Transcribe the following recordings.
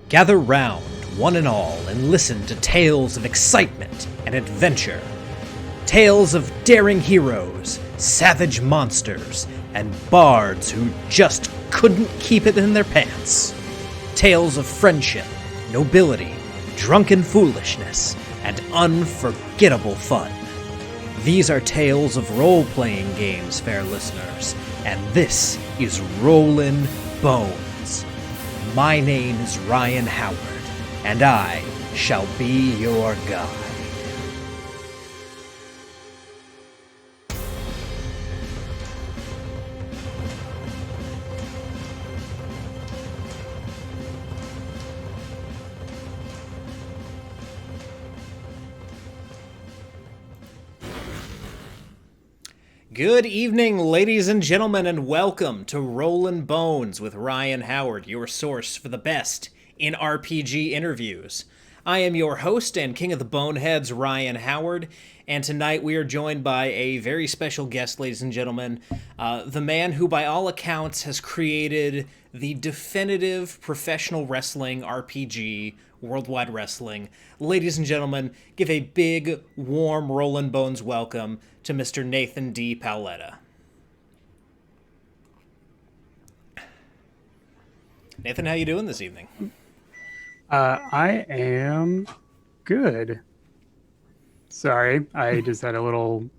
Gather round, one and all, and listen to tales of excitement and adventure. Tales of daring heroes, savage monsters, and bards who just couldn't keep it in their pants. Tales of friendship, nobility, drunken foolishness, and unforgettable fun. These are tales of role-playing games, fair listeners, and this is Rollin' Bones. My name is Ryan Howard, and I shall be your guide. Good evening, ladies and gentlemen, and welcome to Rollin' Bones with Ryan Howard, your source for the best in RPG interviews. I am your host and king of the boneheads, Ryan Howard, and tonight we are joined by a very special guest, ladies and gentlemen, the man who by all accounts has created the definitive professional wrestling RPG, Worldwide Wrestling. Ladies and gentlemen, give a big, warm Rollin' Bones welcome to Mr. Nathan D. Paoletta. Nathan, how you doing this evening? I am good. Sorry, I just had a little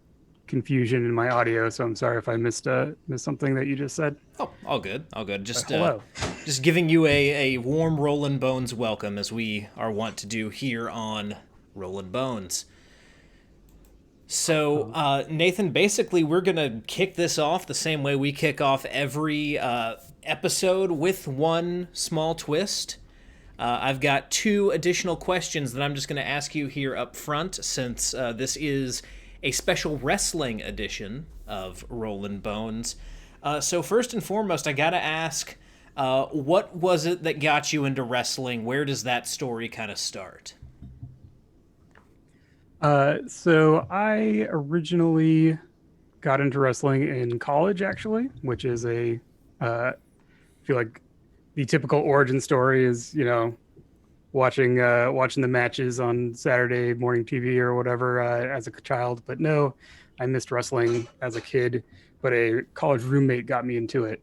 confusion in my audio, so I'm sorry if I missed something that you just said. Oh, all good, all good. Hello. Just giving you a warm Rollin' Bones welcome, as we are wont to do here on Rollin' Bones. So, Nathan, basically, we're going to kick this off the same way we kick off every episode, with one small twist. I've got two additional questions that I'm just going to ask you here up front, since this is a special wrestling edition of Rollin' Bones. So first and foremost, I got to ask, what was it that got you into wrestling? Where does that story kind of start? So I originally got into wrestling in college, actually, which is I feel like the typical origin story is, watching the matches on Saturday morning TV or whatever as a child. But no, I missed wrestling as a kid, but a college roommate got me into it.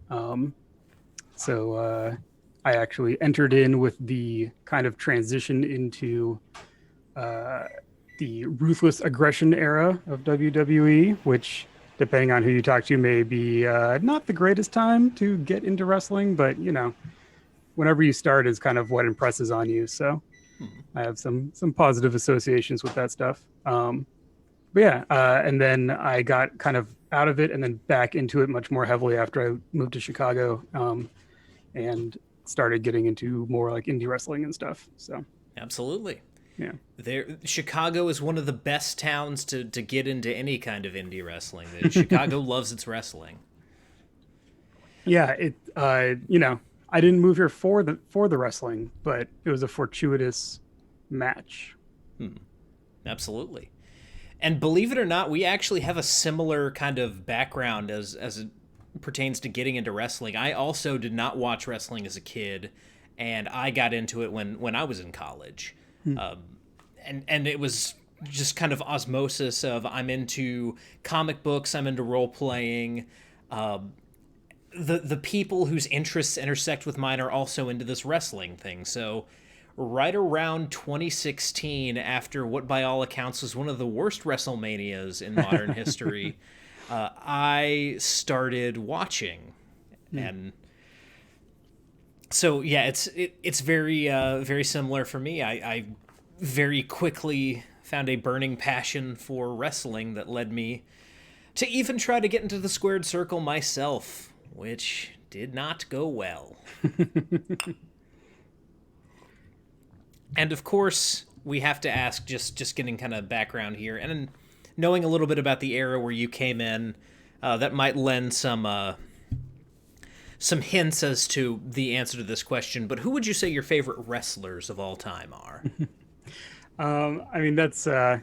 So I actually entered in with the kind of transition into the ruthless aggression era of WWE, which, depending on who you talk to, may be not the greatest time to get into wrestling, but whenever you start is kind of what impresses on you. So I have some positive associations with that stuff. But yeah, and then I got kind of out of it and then back into it much more heavily after I moved to Chicago, and started getting into more like indie wrestling and stuff. So Absolutely. yeah. Chicago is one of the best towns to get into any kind of indie wrestling. Chicago loves its wrestling. Yeah, I didn't move here for the wrestling, but it was a fortuitous match. Absolutely. And believe it or not, we actually have a similar kind of background as it pertains to getting into wrestling. I also did not watch wrestling as a kid, and I got into it when I was in college. And it was just kind of osmosis of, I'm into comic books, I'm into role playing. The people whose interests intersect with mine are also into this wrestling thing. So right around 2016, after what by all accounts was one of the worst WrestleManias in modern history, I started watching. And so yeah, it's very very similar for me. I very quickly found a burning passion for wrestling that led me to even try to get into the squared circle myself, which did not go well. And of course, we have to ask, just getting kind of background here, and knowing a little bit about the era where you came in, that might lend some hints as to the answer to this question. But who would you say your favorite wrestlers of all time are? I mean, that's I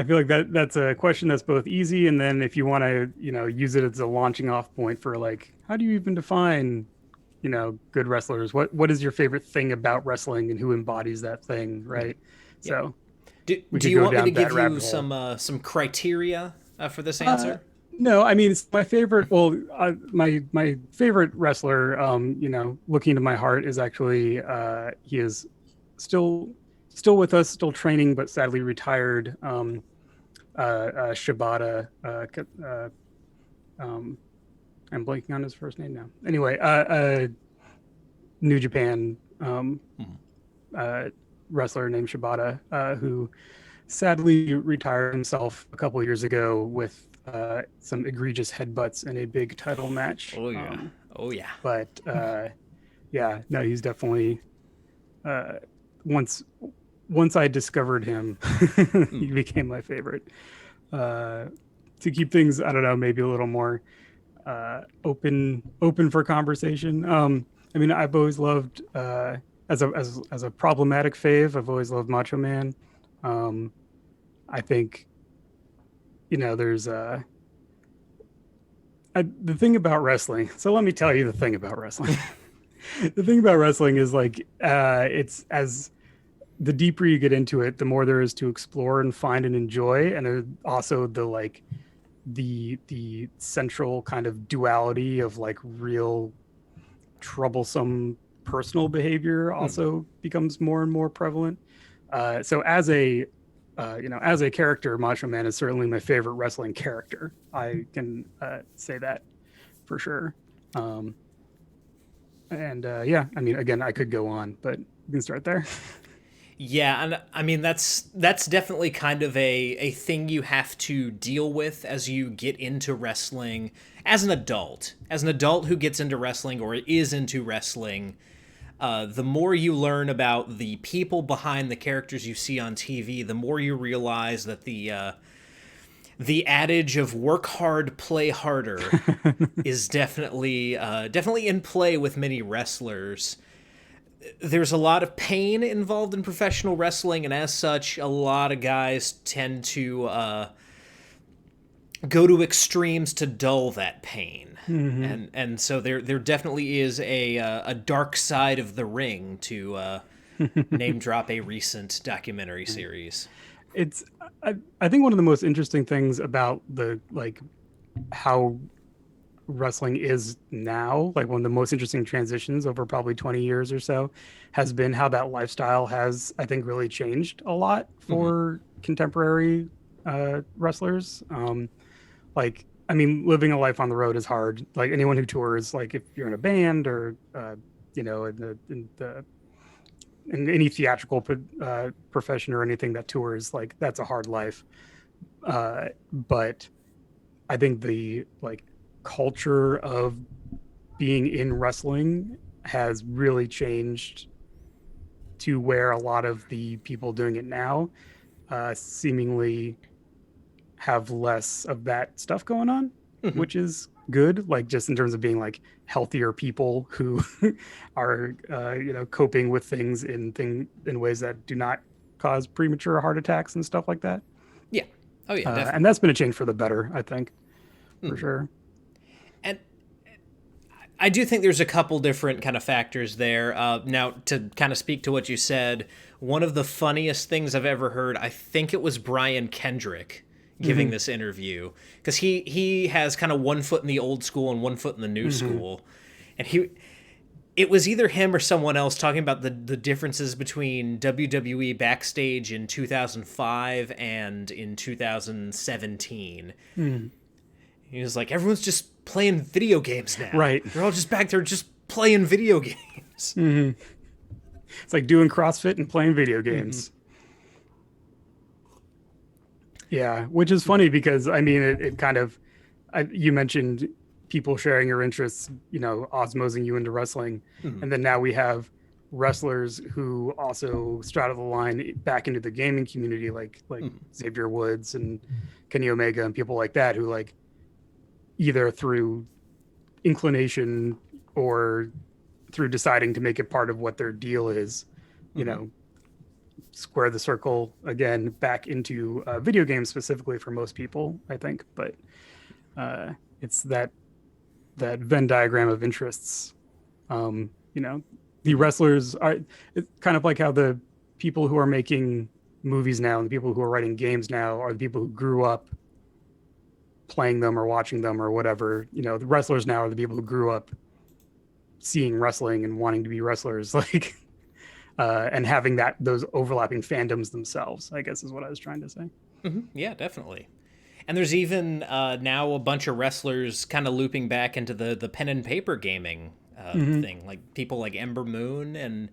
feel like that's a question that's both easy, and then if you want to, use it as a launching off point for like, how do you even define good wrestlers. What is your favorite thing about wrestling, and who embodies that thing, right? Yeah. So we Do could you go want me to down give that you rabbit hole. some criteria for this Uh, answer? no, I mean, it's my favorite. Well, my favorite wrestler, looking to my heart, is actually he is still still with us, still training, but sadly retired. Shibata. Um, I'm blanking on his first name now. Anyway, New Japan Mhm. uh, wrestler named Shibata, who sadly retired himself a couple years ago with some egregious headbutts in a big title match. Oh yeah. Oh yeah. But yeah, no, he's definitely uh, once once I discovered him, he Mm. became my favorite. Uh, to keep things, I don't know, maybe a little more open for conversation. I mean, I've always loved as a problematic fave. I've always loved Macho Man. Um, I think there's the thing about wrestling. So let me tell you the thing about wrestling. The thing about wrestling is like it's as the deeper you get into it, the more there is to explore and find and enjoy, and also the like the central kind of duality of like real troublesome personal behavior Mm. also becomes more and more prevalent. So as a as a character, Macho Man is certainly my favorite wrestling character. I can say that for sure. Um, and yeah, I mean, again, I could go on, but we can start there. Yeah, and I mean that's definitely kind of a thing you have to deal with as you get into wrestling as an adult. As an adult who gets into wrestling or is into wrestling, the more you learn about the people behind the characters you see on TV, the more you realize that the adage of "work hard, play harder" is definitely in play with many wrestlers. There's a lot of pain involved in professional wrestling, and as such, a lot of guys tend to go to extremes to dull that pain. Hmm. And so there definitely is a dark side of the ring to name drop a recent documentary series. It's I think one of the most interesting things about the like how wrestling is now, like one of the most interesting transitions over probably 20 years or so, has been how that lifestyle has, I think, really changed a lot Hmm. for contemporary wrestlers. Like, I mean, living a life on the road is hard. Like anyone who tours, like if you're in a band or in any theatrical profession or anything that tours, like that's a hard life. But I think the like culture of being in wrestling has really changed to where a lot of the people doing it now seemingly have less of that stuff going on, Hmm. which is good. Like just in terms of being like healthier people who are coping with things in ways that do not cause premature heart attacks and stuff like that. Yeah. Oh yeah, And definitely. that's been a change for the better, I think, for Hmm. sure. And I do think there's a couple different kind of factors there. Now, to kind of speak to what you said, one of the funniest things I've ever heard, I think it was Brian Kendrick giving Hmm. this interview, because he has kind of one foot in the old school and one foot in the new Hmm. school, and it was either him or someone else talking about the differences between WWE backstage in 2005 and in 2017. Hmm. He was like, everyone's just playing video games now. Right. They're all just back there just playing video games. Hmm. It's like doing CrossFit and playing video Hmm. games. Yeah, which is funny because I mean, it kind of, you mentioned people sharing your interests, osmosing you into wrestling. Hmm. And then now we have wrestlers who also straddle the line back into the gaming community, like Hmm. Xavier Woods and Kenny Omega and people like that, who like either through inclination or through deciding to make it part of what their deal is, you Hmm. know, square the circle again back into video games specifically for most people, I think. But it's that Venn diagram of interests You know, the wrestlers are, it's kind of like how the people who are making movies now and the people who are writing games now are the people who grew up playing them or watching them or whatever. You know, the wrestlers now are the people who grew up seeing wrestling and wanting to be wrestlers, like, and having those overlapping fandoms themselves, I guess is what I was trying to say. Yeah, definitely. And there's even now a bunch of wrestlers kind of looping back into the pen and paper gaming thing, like people like Ember Moon and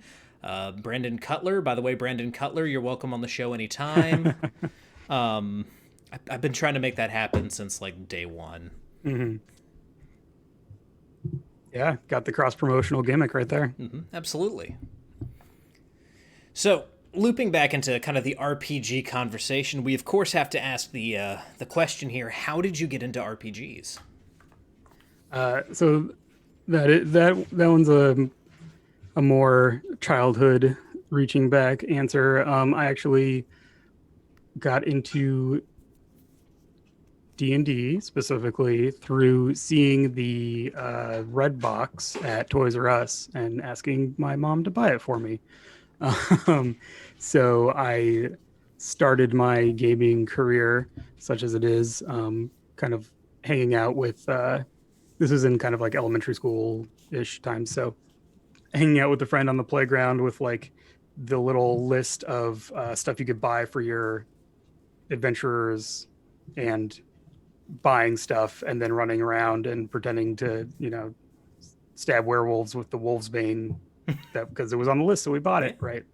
Brandon Cutler. By the way, Brandon Cutler, you're welcome on the show anytime. I've been trying to make that happen since like day one. Yeah, got the cross promotional gimmick right there. Absolutely. So, looping back into kind of the RPG conversation, we of course have to ask the question here: how did you get into RPGs? So that one's a more childhood reaching back answer. I actually got into D&D specifically through seeing the red box at Toys R Us and asking my mom to buy it for me. Um, so I started my gaming career, such as it is, kind of hanging out with. This was in kind of like elementary school ish times. So hanging out with a friend on the playground with like the little list of stuff you could buy for your adventurers and buying stuff and then running around and pretending to, stab werewolves with the wolf's bane that because it was on the list, so we bought it, right?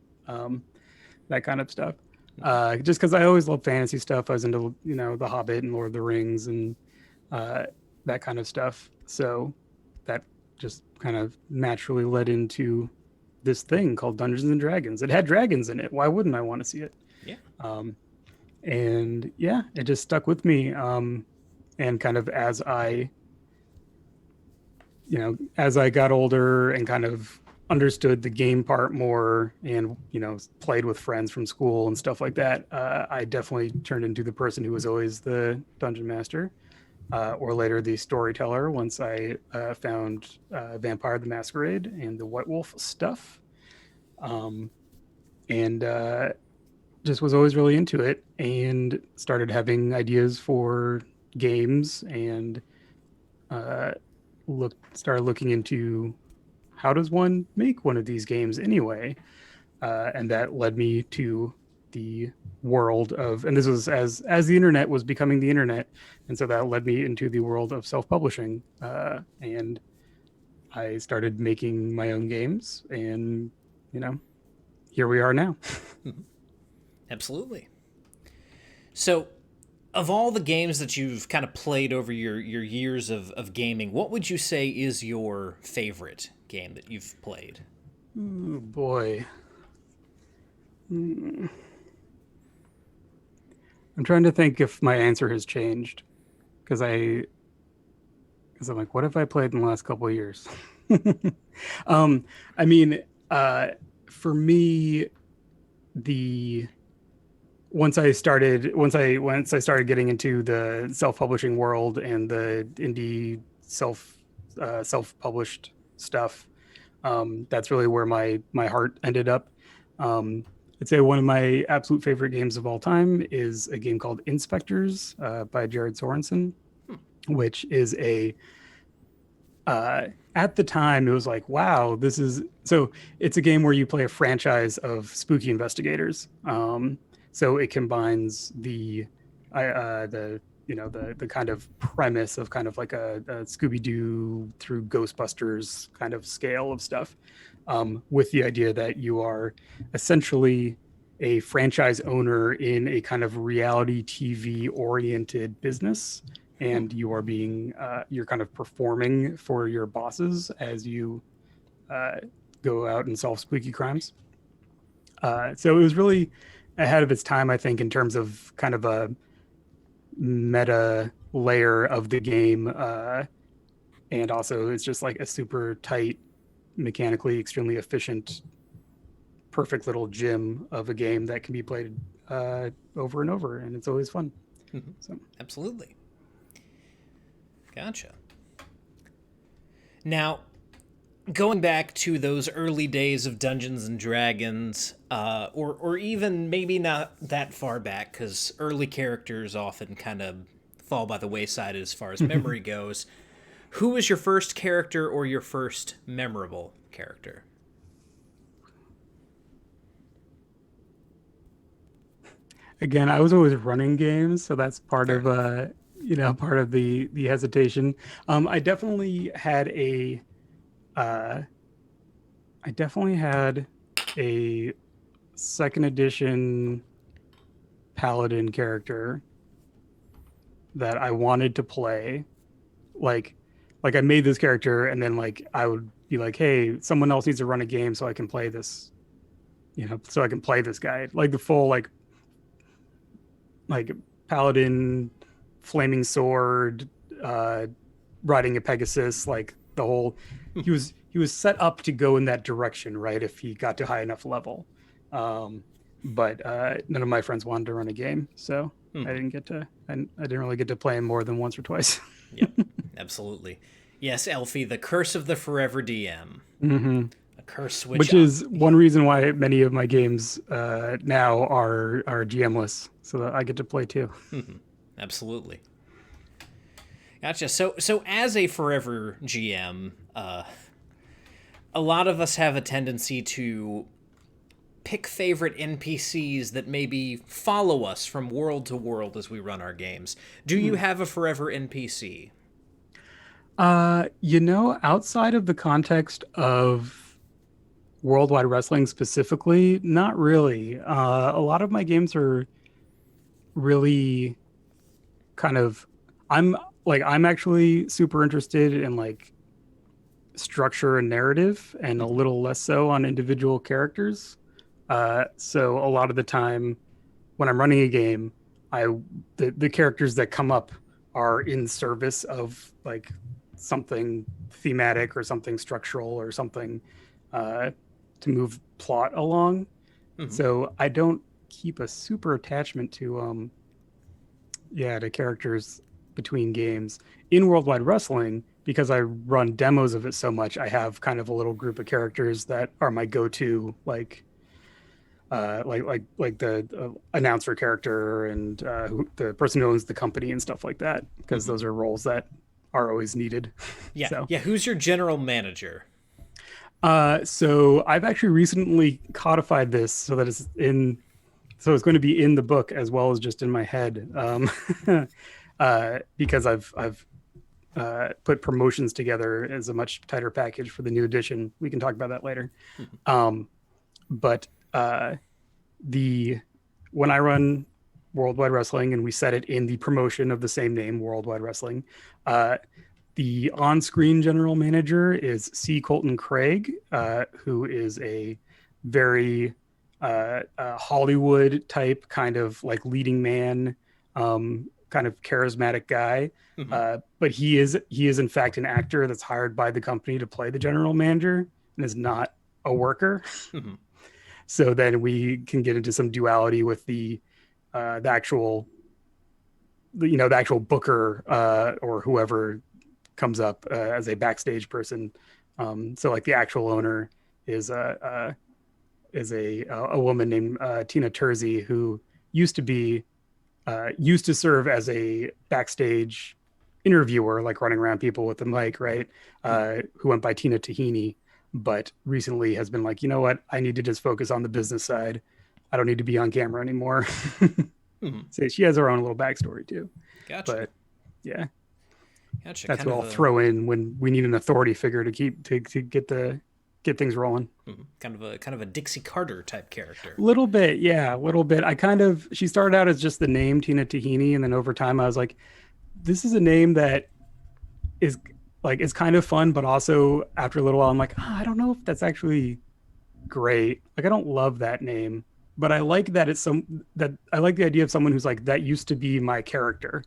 That kind of stuff. Just because I always loved fantasy stuff. I was into, The Hobbit and Lord of the Rings and that kind of stuff. So that just kind of naturally led into this thing called Dungeons and Dragons. It had dragons in it. Why wouldn't I want to see it? Yeah. And yeah, it just stuck with me. And kind of as I got older and kind of understood the game part more and, played with friends from school and stuff like that, I definitely turned into the person who was always the dungeon master, or later the storyteller once I found Vampire the Masquerade and the White Wolf stuff. And just was always really into it and started having ideas for games and started looking into how does one make one of these games anyway, and that led me to the world of, and this was as the internet was becoming the internet, and so that led me into the world of self-publishing, and I started making my own games, and here we are now. Absolutely. So, of all the games that you've kind of played over your years of gaming, what would you say is your favorite game that you've played? Oh boy. I'm trying to think if my answer has changed because I'm like, what have I played in the last couple of years? I mean, for me, once I started getting into the self-publishing world and the indie self-published stuff, that's really where my heart ended up. I'd say one of my absolute favorite games of all time is a game called Inspectors by Jared Sorensen, which is at the time it was like, wow, it's a game where you play a franchise of spooky investigators. So it combines the kind of premise of kind of like a Scooby-Doo through Ghostbusters kind of scale of stuff, with the idea that you are essentially a franchise owner in a kind of reality TV oriented business, and you are you're kind of performing for your bosses as you go out and solve spooky crimes. So it was really ahead of its time, I think, in terms of kind of a meta layer of the game, and also it's just like a super tight, mechanically extremely efficient, perfect little gym of a game that can be played over and over, and it's always fun. So Absolutely. Gotcha. Now, going back to those early days of Dungeons and Dragons, or even maybe not that far back, because early characters often kind of fall by the wayside as far as memory goes. Who was your first character or your first memorable character? Again, I was always running games, so that's part Fair of enough. part of the hesitation. I definitely had uh, I definitely had a second edition paladin character that I wanted to play. Like, like I made this character, and then like I would be like, "Hey, someone else needs to run a game so I can play this, so I can play this guy." Like the full like paladin, flaming sword, uh, riding a Pegasus, like the whole. He was set up to go in that direction, right? If he got to high enough level, um, but none of my friends wanted to run a game, so Hmm. I didn't really get to play him more than once or twice. Yep, absolutely. Yes, Elfie, the curse of the forever DM. Hmm. A curse which Which is one reason why many of my games now are GMless, so that I get to play too. absolutely. Gotcha. So as a forever GM, a lot of us have a tendency to pick favorite NPCs that maybe follow us from world to world as we run our games. Do you have a forever NPC? Outside of the context of worldwide wrestling specifically, not really. A lot of my games are really kind of I'm I'm actually super interested in like structure and narrative and a little less so on individual characters. So a lot of the time when I'm running a game, I the characters that come up are in service of like something thematic or something structural or something uh, to move plot along. So I don't keep a super attachment to to characters between games. In Worldwide Wrestling, because I run demos of it so much, I have kind of a little group of characters that are my go-to, like the announcer character and the person who owns the company and stuff like that, because those are roles that are always needed. Yeah, So, yeah. Who's your general manager? so I've actually recently codified this so that so it's going to be in the book as well as just in my head, because I've put promotions together as a much tighter package for the new edition. We can talk about that later. But the when I run Worldwide Wrestling and we set it in the promotion of the same name, Worldwide Wrestling, uh, the on-screen general manager is C. Colton Craig, who is a very Hollywood type kind of like leading man, kind of charismatic guy. But he is in fact an actor that's hired by the company to play the general manager and is not a worker. So then we can get into some duality with the actual the actual booker or whoever comes up as a backstage person. So like the actual owner is a woman named Tina Terzi, who used to be used to serve as a backstage interviewer, like running around people with the mic, right? Who went by Tina Tahini, but recently has been like, you know what? I need to just focus on the business side. I don't need to be on camera anymore. So she has her own little backstory too. Gotcha. But yeah, Gotcha. that's Kind what of I'll a throw in when we need an authority figure to get things rolling. kind of a Dixie Carter type character. Little bit, yeah, a little bit. She started out as just the name Tina Tahini, and then over time I was like, this is a name that is is kind of fun, but also after a little while I'm like, I don't know if that's actually great. Like I don't love that name, but I like that I like the idea of someone who's like that used to be my character,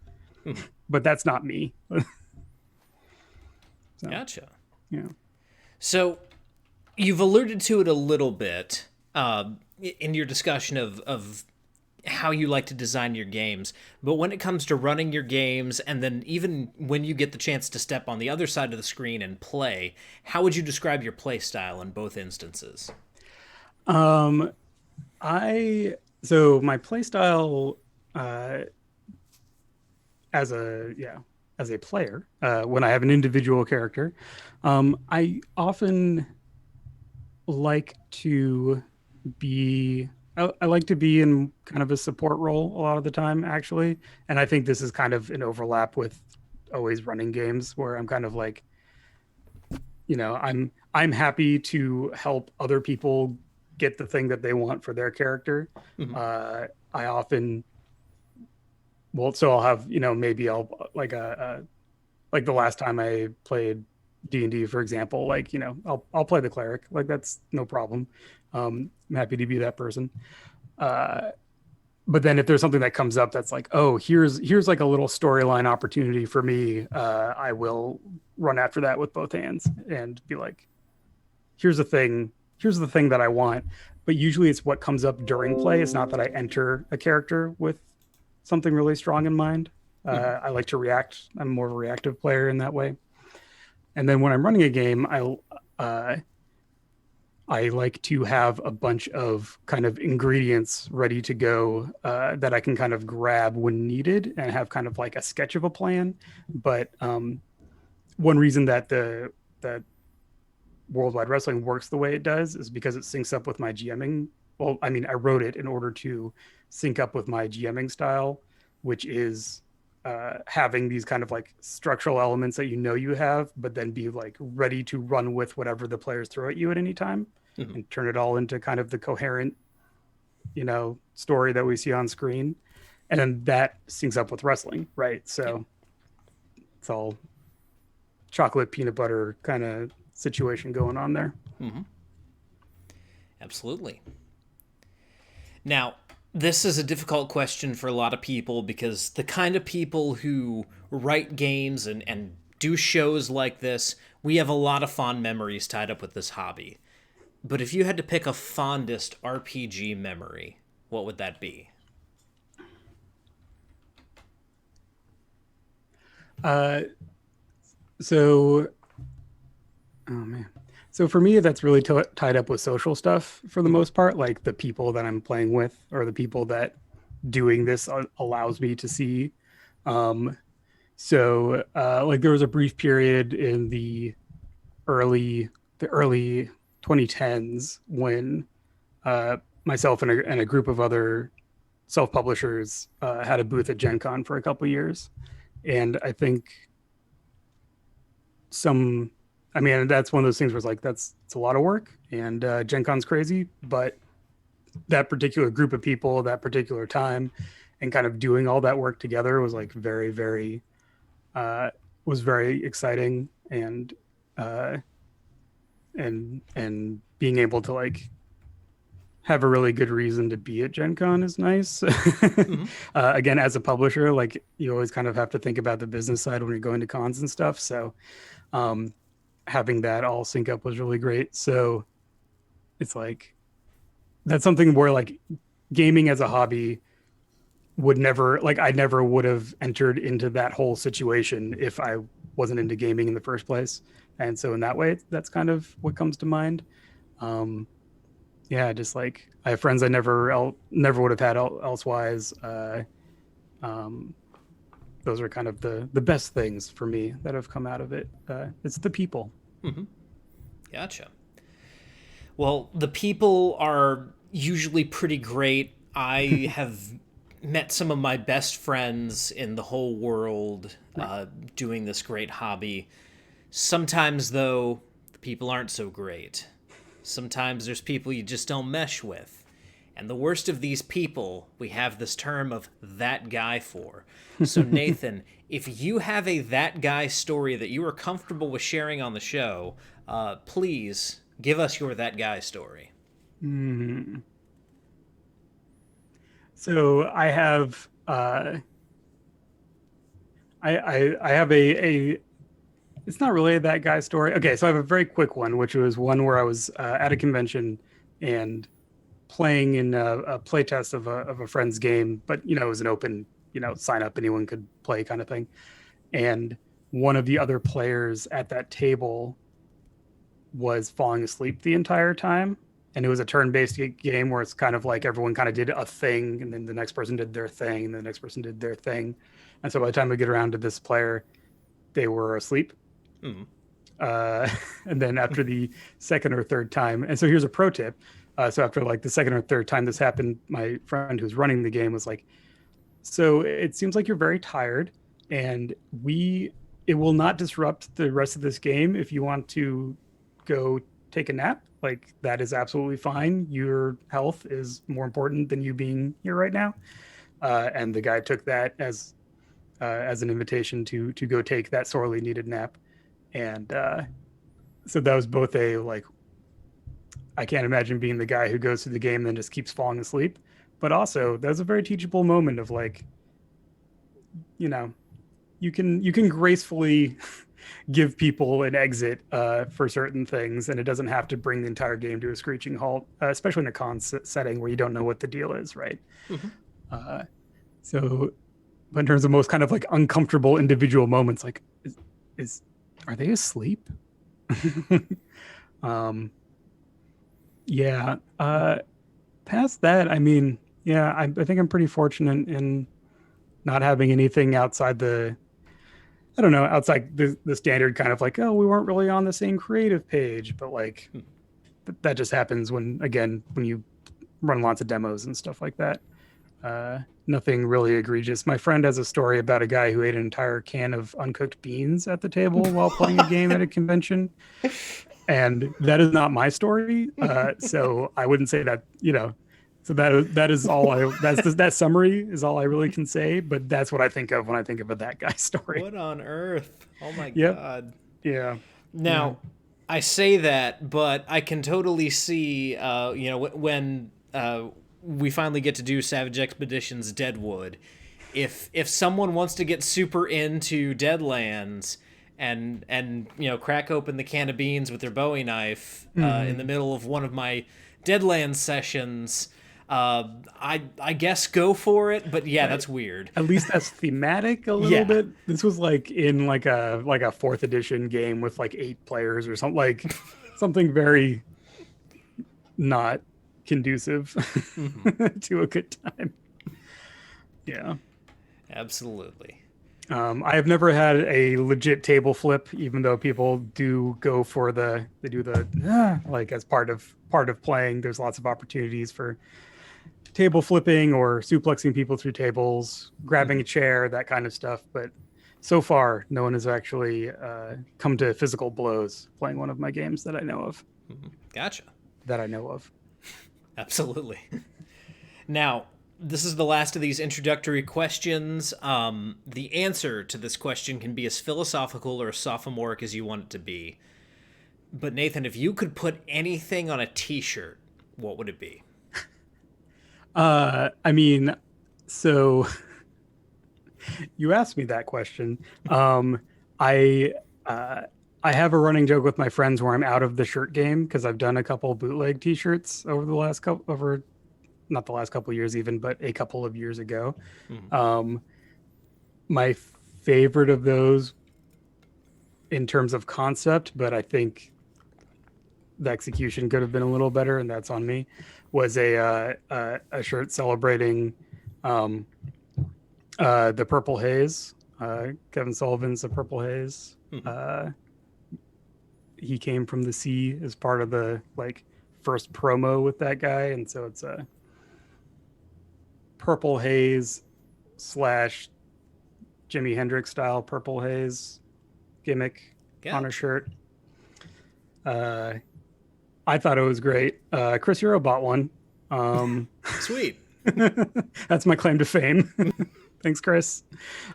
but that's not me. So Gotcha. yeah. So you've alluded to it a little bit in your discussion of how you like to design your games, but when it comes to running your games, and then even when you get the chance to step on the other side of the screen and play, how would you describe your play style in both instances? Um, I so my playstyle uh as a yeah as a player when I have an individual character, I often like to be I like to be in kind of a support role a lot of the time actually, and I think this is kind of an overlap with always running games where I'm kind of like, I'm happy to help other people get the thing that they want for their character. Mhm. I often well, so I'll have, maybe I'll like the last time I played D&D, for example, like, I'll play the cleric, like that's no problem. I'm happy to be that person. Uh, but then if there's something that comes up that's like, oh, here's like a little storyline opportunity for me, I will run after that with both hands and be like, here's the thing, here's the thing that I want. But usually it's what comes up during play. It's not that I enter a character with something really strong in mind. Mhm. I like to react. I'm more of a reactive player in that way. And then when I'm running a game, uh, I like to have a bunch of kind of ingredients ready to go that I can kind of grab when needed and have kind of like a sketch of a plan. But one reason that the Worldwide Wrestling works the way it does is because it syncs up with my GMing. Well, I mean, I wrote it in order to sync up with my GMing style, which is having these kind of like structural elements that you have, but then be like ready to run with whatever the players throw at you at any time Mhm. and turn it all into kind of the coherent, story that we see on screen. And then that syncs up with wrestling, right? Yep. So it's all chocolate peanut butter kind of situation going on there. Hmm. Absolutely. Now, this is a difficult question for a lot of people because the kind of people who write games and do shows like this, we have a lot of fond memories tied up with this hobby. But if you had to pick a fondest RPG memory, what would that be? Uh, so, oh man. So for me, that's really tied up with social stuff for the Mhm. most part, like the people that I'm playing with or the people that doing this allows me to see. Um, like there was a brief period in early, the early 2010s when uh, myself and a group of other self-publishers had a booth at Gen Con for a couple years. And I think some I mean that's one of those things where it's like it's a lot of work and Gen Con's crazy, but that particular group of people, that particular time, and kind of doing all that work together was like very, very uh, was very exciting uh, and being able to like have a really good reason to be at Gen Con is nice. Mhm. Again, as a publisher, like you always kind of have to think about the business side when you're going to cons and stuff. So um, having that all sync up was really great. So it's like that's something where like gaming as a hobby would never like I never would have entered into that whole situation if I wasn't into gaming in the first place. And so in that way, that's kind of what comes to mind. Um, yeah, just like I have friends I never would have had elsewise. Um, those are kind of the best things for me that have come out of it. It's the people. Mhm. Gotcha. Well, the people are usually pretty great. I have met some of my best friends in the whole world Right. doing this great hobby. Sometimes, though, the people aren't so great. Sometimes there's people you just don't mesh with. And the worst of these people, we have this term of that guy for. So, Nathan, if you have a that guy story that you are comfortable with sharing on the show, please give us your that guy story. Mm. So I have I have a it's not really that guy's story. Okay, so I have a very quick one, which was one where I was at a convention and playing in a playtest of a friend's game, but it was an open, sign up, anyone could play kind of thing. And one of the other players at that table was falling asleep the entire time. And it was a turn-based game where it's kind of like everyone kind of did a thing, and then the next person did their thing, and the next person did their thing. And so by the time we get around to this player, they were asleep. Mm-hmm. And then after the second or third time, and so here's a pro tip. So after like the second or third time this happened, my friend who's running the game was like, so it seems like you're very tired, and it will not disrupt the rest of this game if you want to go take a nap. Like, that is absolutely fine. Your health is more important than you being here right now. And the guy took that as an invitation to go take that sorely needed nap. And so that was both a like, I can't imagine being the guy who goes through the game and then just keeps falling asleep. But also, that was a very teachable moment of like, you can gracefully give people an exit for certain things, and it doesn't have to bring the entire game to a screeching halt, especially in a con setting where you don't know what the deal is, right? Mm-hmm. So, but in terms of most kind of like uncomfortable individual moments, like, are they asleep? Yeah. Past that, I mean, yeah, I think I'm pretty fortunate in not having anything outside outside the standard kind of like, oh, we weren't really on the same creative page, but like that just happens when you run lots of demos and stuff like that. Nothing really egregious. My friend has a story about a guy who ate an entire can of uncooked beans at the table while playing a game at a convention. And that is not my story. So I wouldn't say that, so that is all that summary is all I really can say, but that's what I think of when I think of that guy's story. What on earth? Oh my Yep. God. Yeah. Now, I say that, but I can totally see, when we finally get to do Savage Expeditions Deadwood, if someone wants to get super into Deadlands and crack open the can of beans with their Bowie knife in the middle of one of my Deadlands sessions, I guess go for it, but yeah, that's weird. At least that's thematic a little bit. This was like in like a fourth edition game with like 8 players or something, like something very not conducive to a good time. Yeah, absolutely. I have never had a legit table flip, even though people do go for like as part of playing. There's lots of opportunities for table flipping or suplexing people through tables, grabbing a chair, that kind of stuff. But so far, no one has actually come to physical blows playing one of my games that I know of. Gotcha. That I know of. Absolutely. Now, this is the last of these introductory questions. The answer to this question can be as philosophical or as sophomoric as you want it to be. But Nathan, if you could put anything on a t-shirt, what would it be? I mean, so you asked me that question. I have a running joke with my friends where I'm out of the shirt game because I've done a couple bootleg t-shirts over not the last couple of years even, but a couple of years ago. My favorite of those in terms of concept, but I think the execution could have been a little better, and that's on me, was a shirt celebrating the Purple Haze. Kevin Sullivan's The Purple Haze. He came from the sea as part of the first promo with that guy, and so it's a Purple Haze / Jimi Hendrix style Purple Haze gimmick on a shirt. I thought it was great. Chris Hero bought one. Sweet. That's my claim to fame. Thanks, Chris.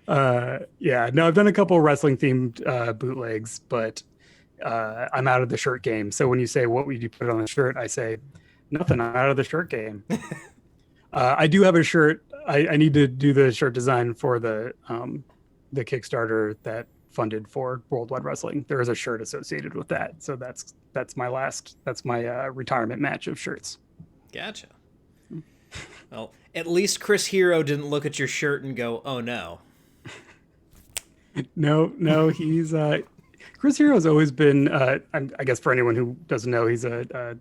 I've done a couple wrestling themed bootlegs, but I'm out of the shirt game. So when you say, what would you put on the shirt? I say, nothing. I'm out of the shirt game. I do have a shirt. I need to do the shirt design for the Kickstarter that funded for Worldwide Wrestling. There is a shirt associated with that. So that's my retirement match of shirts. Gotcha. Well, at least Chris Hero didn't look at your shirt and go, "Oh no." No, he's Chris Hero's always been. I guess for anyone who doesn't know, he's a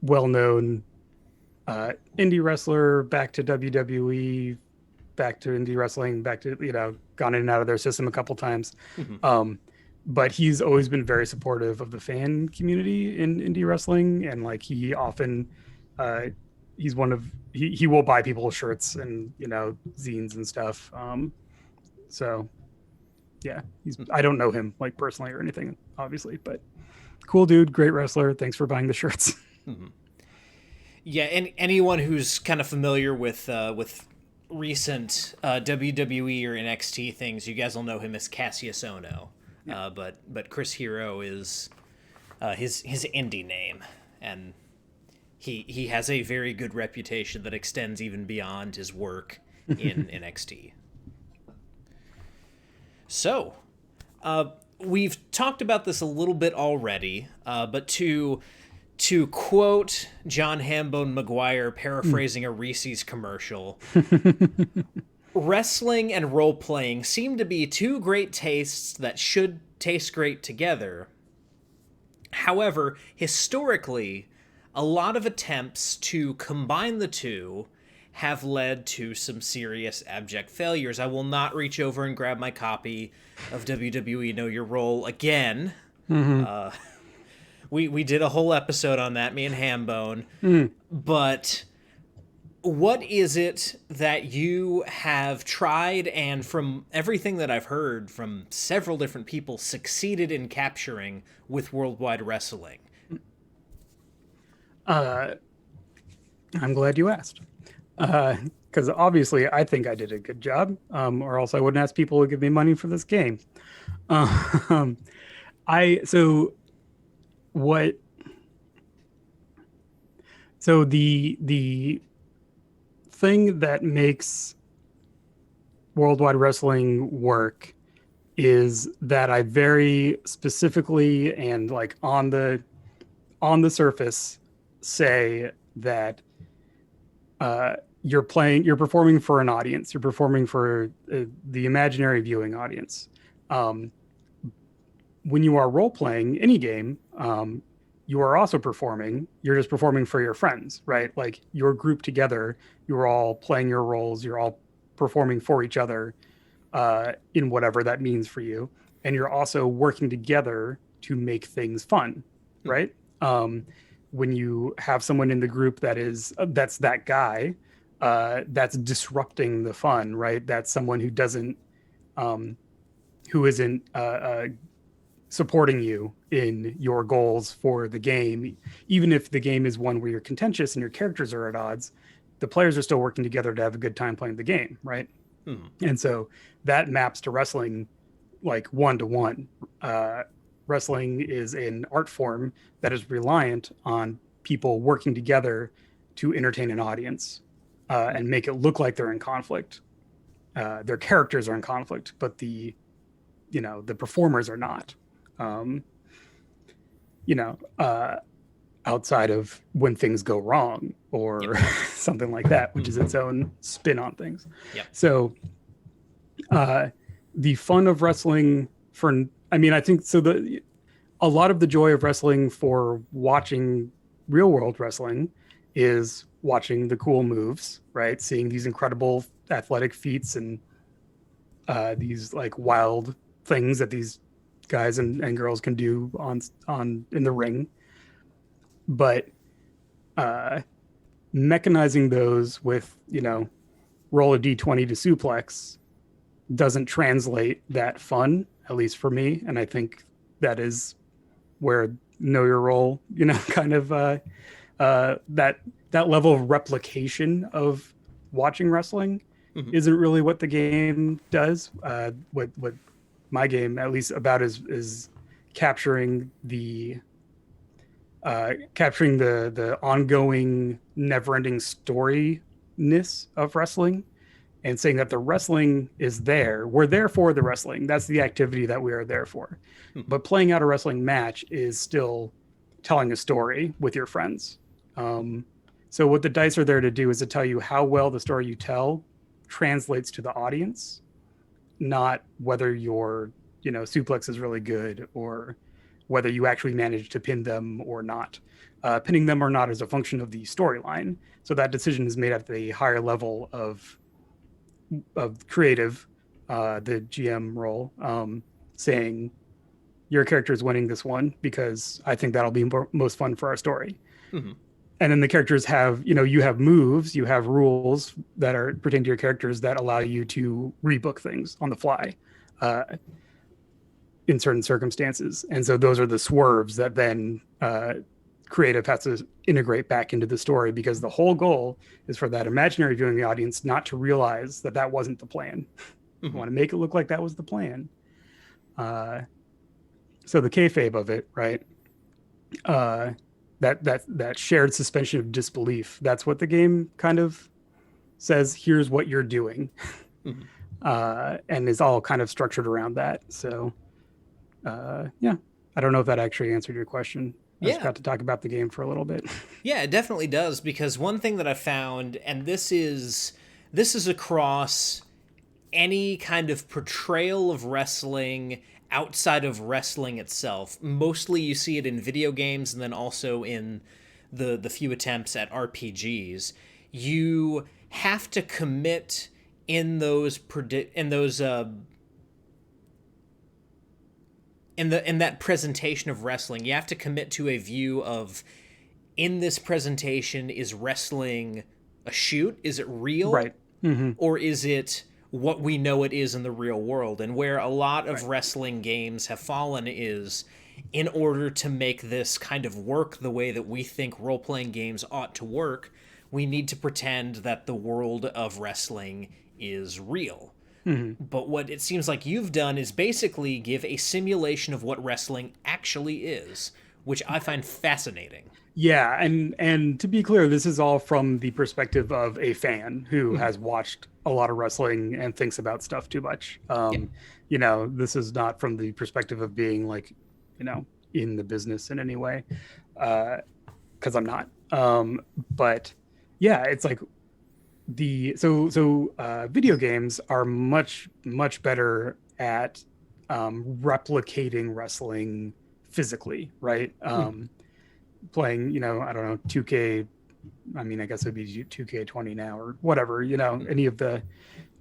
well-known indie wrestler. Back to WWE, back to indie wrestling, back to gone in and out of their system a couple times. But he's always been very supportive of the fan community in indie wrestling, and like he often he's one of he will buy people shirts and zines and stuff. So yeah, I don't know him like personally or anything, obviously, but cool dude, great wrestler. Thanks for buying the shirts. Yeah, and anyone who's kind of familiar with recent WWE or NXT things, you guys will know him as Cassius Ohno. Yeah. But Chris Hero is his indie name, and he has a very good reputation that extends even beyond his work in NXT. So, we've talked about this a little bit already, but to quote John Hambone McGuire, paraphrasing a Reese's commercial, wrestling and role-playing seem to be two great tastes that should taste great together. However, historically, a lot of attempts to combine the two have led to some serious abject failures. I will not reach over and grab my copy of WWE Know Your Role again. We did a whole episode on that, me and Hambone. But what is it that you have tried and, from everything that I've heard from several different people, succeeded in capturing with Worldwide Wrestling? I'm glad you asked. Because obviously I think I did a good job, or else I wouldn't ask people to give me money for this game. The thing that makes Worldwide Wrestling work is that I very specifically and like on the surface say that you're performing for an audience. You're performing for the imaginary viewing audience. When you are role playing any game, you are also performing. You're just performing for your friends, right? Like you're grouped together. You're all playing your roles. You're all performing for each other in whatever that means for you. And you're also working together to make things fun, right? When you have someone in the group that's that guy, that's disrupting the fun, right? That's someone who isn't supporting you in your goals for the game. Even if the game is one where you're contentious and your characters are at odds, the players are still working together to have a good time playing the game, right? And so that maps to wrestling like one-to-one. Wrestling is an art form that is reliant on people working together to entertain an audience and make it look like they're in conflict. Their characters are in conflict, but the performers are not. Outside of when things go wrong or something like that, which is its own spin on things. So the fun of wrestling I think so. A lot of the joy of wrestling for watching real world wrestling is watching the cool moves, right? Seeing these incredible athletic feats and these like wild things that these guys and girls can do on in the ring. But mechanizing those with, roll a D20 to suplex doesn't translate that fun, at least for me. And I think that is where Know Your Role, kind of that level of replication of watching wrestling isn't really what the game does. What my game, at least about, is capturing the ongoing, never-ending storyness of wrestling, and saying that the wrestling is there. We're there for the wrestling. That's the activity that we are there for. But playing out a wrestling match is still telling a story with your friends. So what the dice are there to do is to tell you how well the story you tell translates to the audience, not whether your, suplex is really good or whether you actually manage to pin them or not. Pinning them or not is a function of the storyline. So that decision is made at the higher level of creative, the GM role, saying your character is winning this one because I think that'll be most fun for our story. Mm-hmm. And then the characters have, you have moves, you have rules that are pertaining to your characters that allow you to rebook things on the fly in certain circumstances. And so those are the swerves that then creative has to integrate back into the story, because the whole goal is for that imaginary viewing audience not to realize that that wasn't the plan. Mm-hmm. You want to make it look like that was the plan. So the kayfabe of it, right? That shared suspension of disbelief. That's what the game kind of says. Here's what you're doing, and is all kind of structured around that. So, yeah, I don't know if that actually answered your question. I just got to talk about the game for a little bit. Yeah, it definitely does, because one thing that I found, and this is across any kind of portrayal of wrestling outside of wrestling itself. Mostly you see it in video games, and then also in the few attempts at RPGs. You have to commit in that presentation of wrestling. You have to commit to a view of, in this presentation, is wrestling a shoot? Is it real? Right. Mm-hmm. Or is it what we know it is in the real world? And where a lot of wrestling games have fallen is, in order to make this kind of work the way that we think role-playing games ought to work, we need to pretend that the world of wrestling is real. Mm-hmm. But what it seems like you've done is basically give a simulation of what wrestling actually is, which I find fascinating. Yeah, and to be clear, this is all from the perspective of a fan who has watched a lot of wrestling and thinks about stuff too much. This is not from the perspective of being like, in the business in any way, because I'm not. But yeah, it's like video games are much better at replicating wrestling physically, right? Playing, I don't know, 2K. I mean, I guess it'd be 2K20 now or whatever, any of the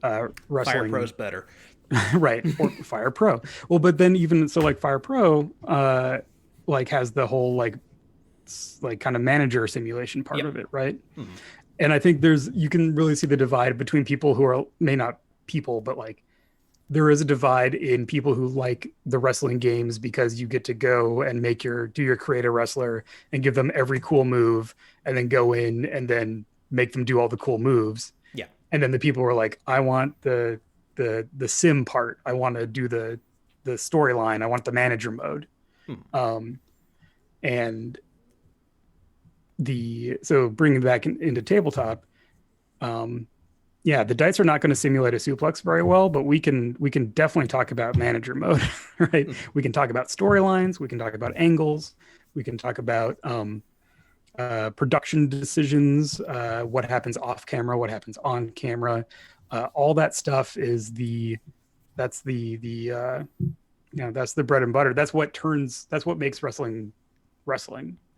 wrestling. Fire Pro's better. Right. Or Fire Pro. Well, but then even so, like Fire Pro, has the whole like kind of manager simulation part of it, right? Mm-hmm. And I think you can really see the divide between people who are but there is a divide in people who like the wrestling games because you get to go and do your creative wrestler and give them every cool move and then go in and then make them do all the cool moves. Yeah. And then the people who are like, I want the sim part. I want to do the storyline. I want the manager mode. And so bringing it back into tabletop, the dice are not going to simulate a suplex very well, but we can definitely talk about manager mode, right? We can talk about storylines, we can talk about angles, we can talk about production decisions, what happens off camera, what happens on camera. All that stuff is that's the bread and butter. That's what makes wrestling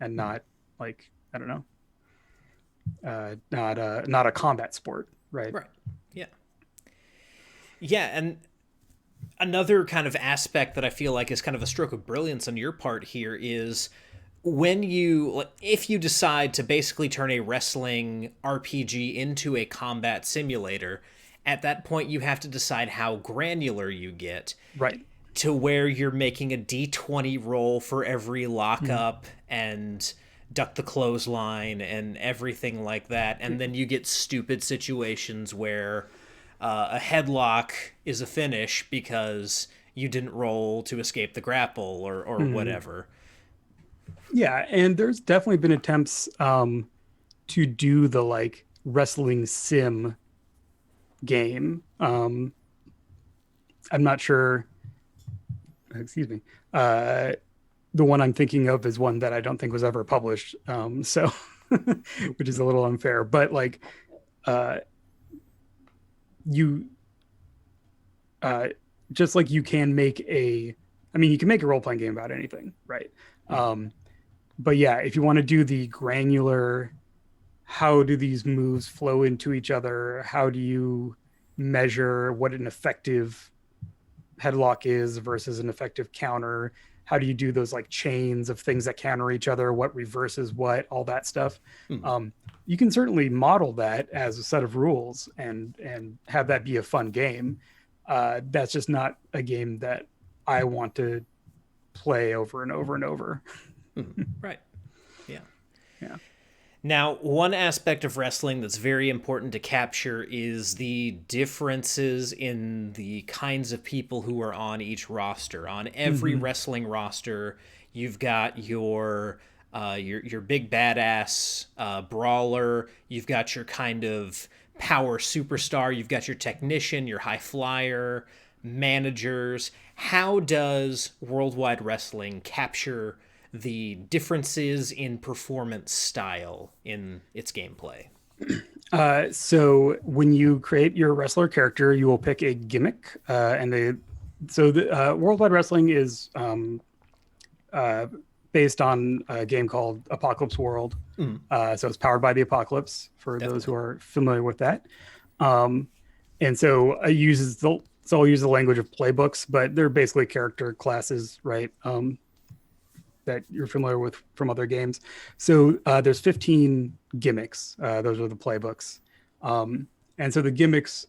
and not like, I don't know, not a combat sport. Right. Yeah. Yeah. And another kind of aspect that I feel like is kind of a stroke of brilliance on your part here is if you decide to basically turn a wrestling RPG into a combat simulator, at that point you have to decide how granular you get. Right. To where you're making a D20 roll for every lockup and duck the clothesline and everything like that. And then you get stupid situations where a headlock is a finish because you didn't roll to escape the grapple or whatever. Yeah, and there's definitely been attempts to do the wrestling sim game. I'm not sure. Excuse me. The one I'm thinking of is one that I don't think was ever published. So which is a little unfair. But like, uh, you uh, just like you can make a, I mean, you can make a role playing game about anything, right? Um, but yeah, if you want to do the granular, how do these moves flow into each other? How do you measure what an effective headlock is versus an effective counter? How do you do those like chains of things that counter each other? What reverses what? All that stuff. Mhm. Um, you can certainly model that as a set of rules and have that be a fun game. That's just not a game that I want to play over and over and over. Mhm. Right. Yeah. Yeah. Now, one aspect of wrestling that's very important to capture is the differences in the kinds of people who are on each roster. On every Mm-hmm. wrestling roster, you've got your big badass brawler. You've got your kind of power superstar. You've got your technician, your high flyer, managers. How does Worldwide Wrestling capture the differences in performance style in its gameplay? So when you create your wrestler character, you will pick a gimmick, and the Worldwide Wrestling is uh, based on a game called Apocalypse World. Mm, So it's powered by the Apocalypse for those who definitely. are familiar with that. Um, and so it uses the so I'll use the language of playbooks, but they're basically character classes, right? That you're familiar with from other games. So there's 15 gimmicks. Those are the playbooks, and so the gimmicks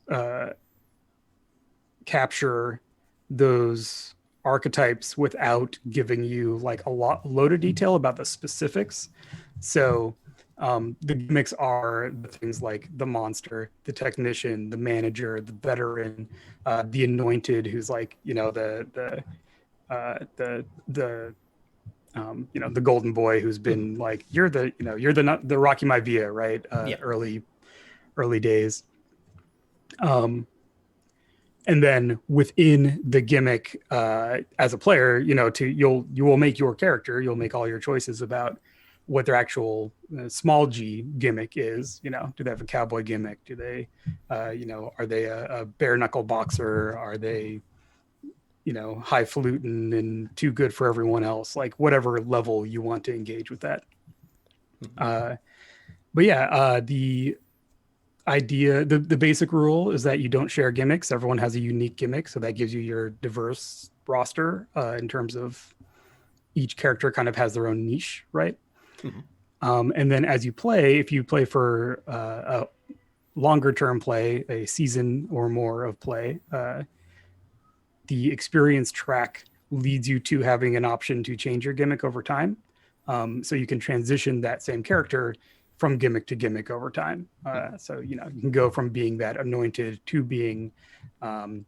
capture those archetypes without giving you like a load of detail about the specifics. So the gimmicks are the things like the monster, the technician, the manager, the veteran, the anointed, who's like the the golden boy who's Mhm. been like you're the Rocky Maivia, right? Yeah. Early days. Um, and then within the gimmick, as a player, you will make your character, you'll make all your choices about what their actual small G gimmick is. Do they have a cowboy gimmick? Do they, are they a bare knuckle boxer? Are they highfalutin and too good for everyone else, like whatever level you want to engage with that. Mhm. uh, but yeah, the basic rule is that you don't share gimmicks. Everyone has a unique gimmick, so that gives you your diverse roster, in terms of each character kind of has their own niche, right? Mhm. And then as you play, if you play for a longer term play, a season or more of play, the experience track leads you to having an option to change your gimmick over time. So you can transition that same character from gimmick to gimmick over time. Mhm. So you can go from being that anointed to being, um,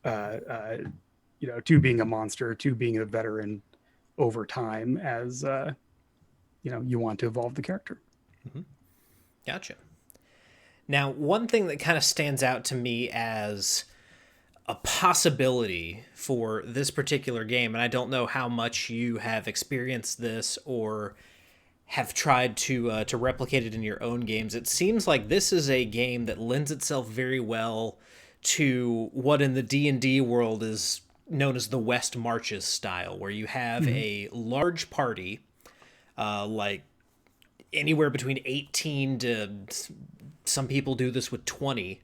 uh, uh, to being a monster, to being a veteran over time as you want to evolve the character. Mhm. Gotcha. Now, one thing that kind of stands out to me as a possibility for this particular game, and I don't know how much you have experienced this or have tried to replicate it in your own games. It seems like this is a game that lends itself very well to what in the D&D world is known as the West Marches style, where you have Mm-hmm. a large party, like anywhere between 18 to some people do this with 20,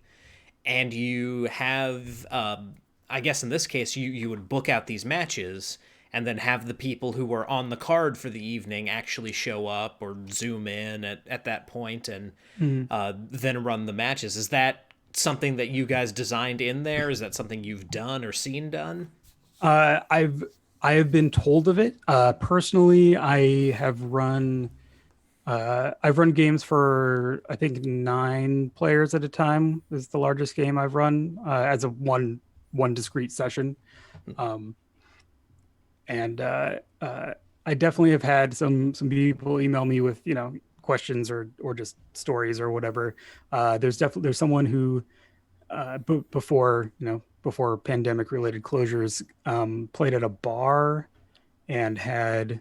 and you have I guess in this case you would book out these matches and then have the people who were on the card for the evening actually show up or zoom in at that point and Mm-hmm. then run the matches. Is that something that you guys designed in there? Is that something you've done or seen done? I have been told of it. Personally, I've run games for I think 9 players at a time is the largest game I've run, as a one discrete session. Um, and I definitely have had some people email me with questions or just stories or whatever. There's someone who, before pandemic related closures, played at a bar and had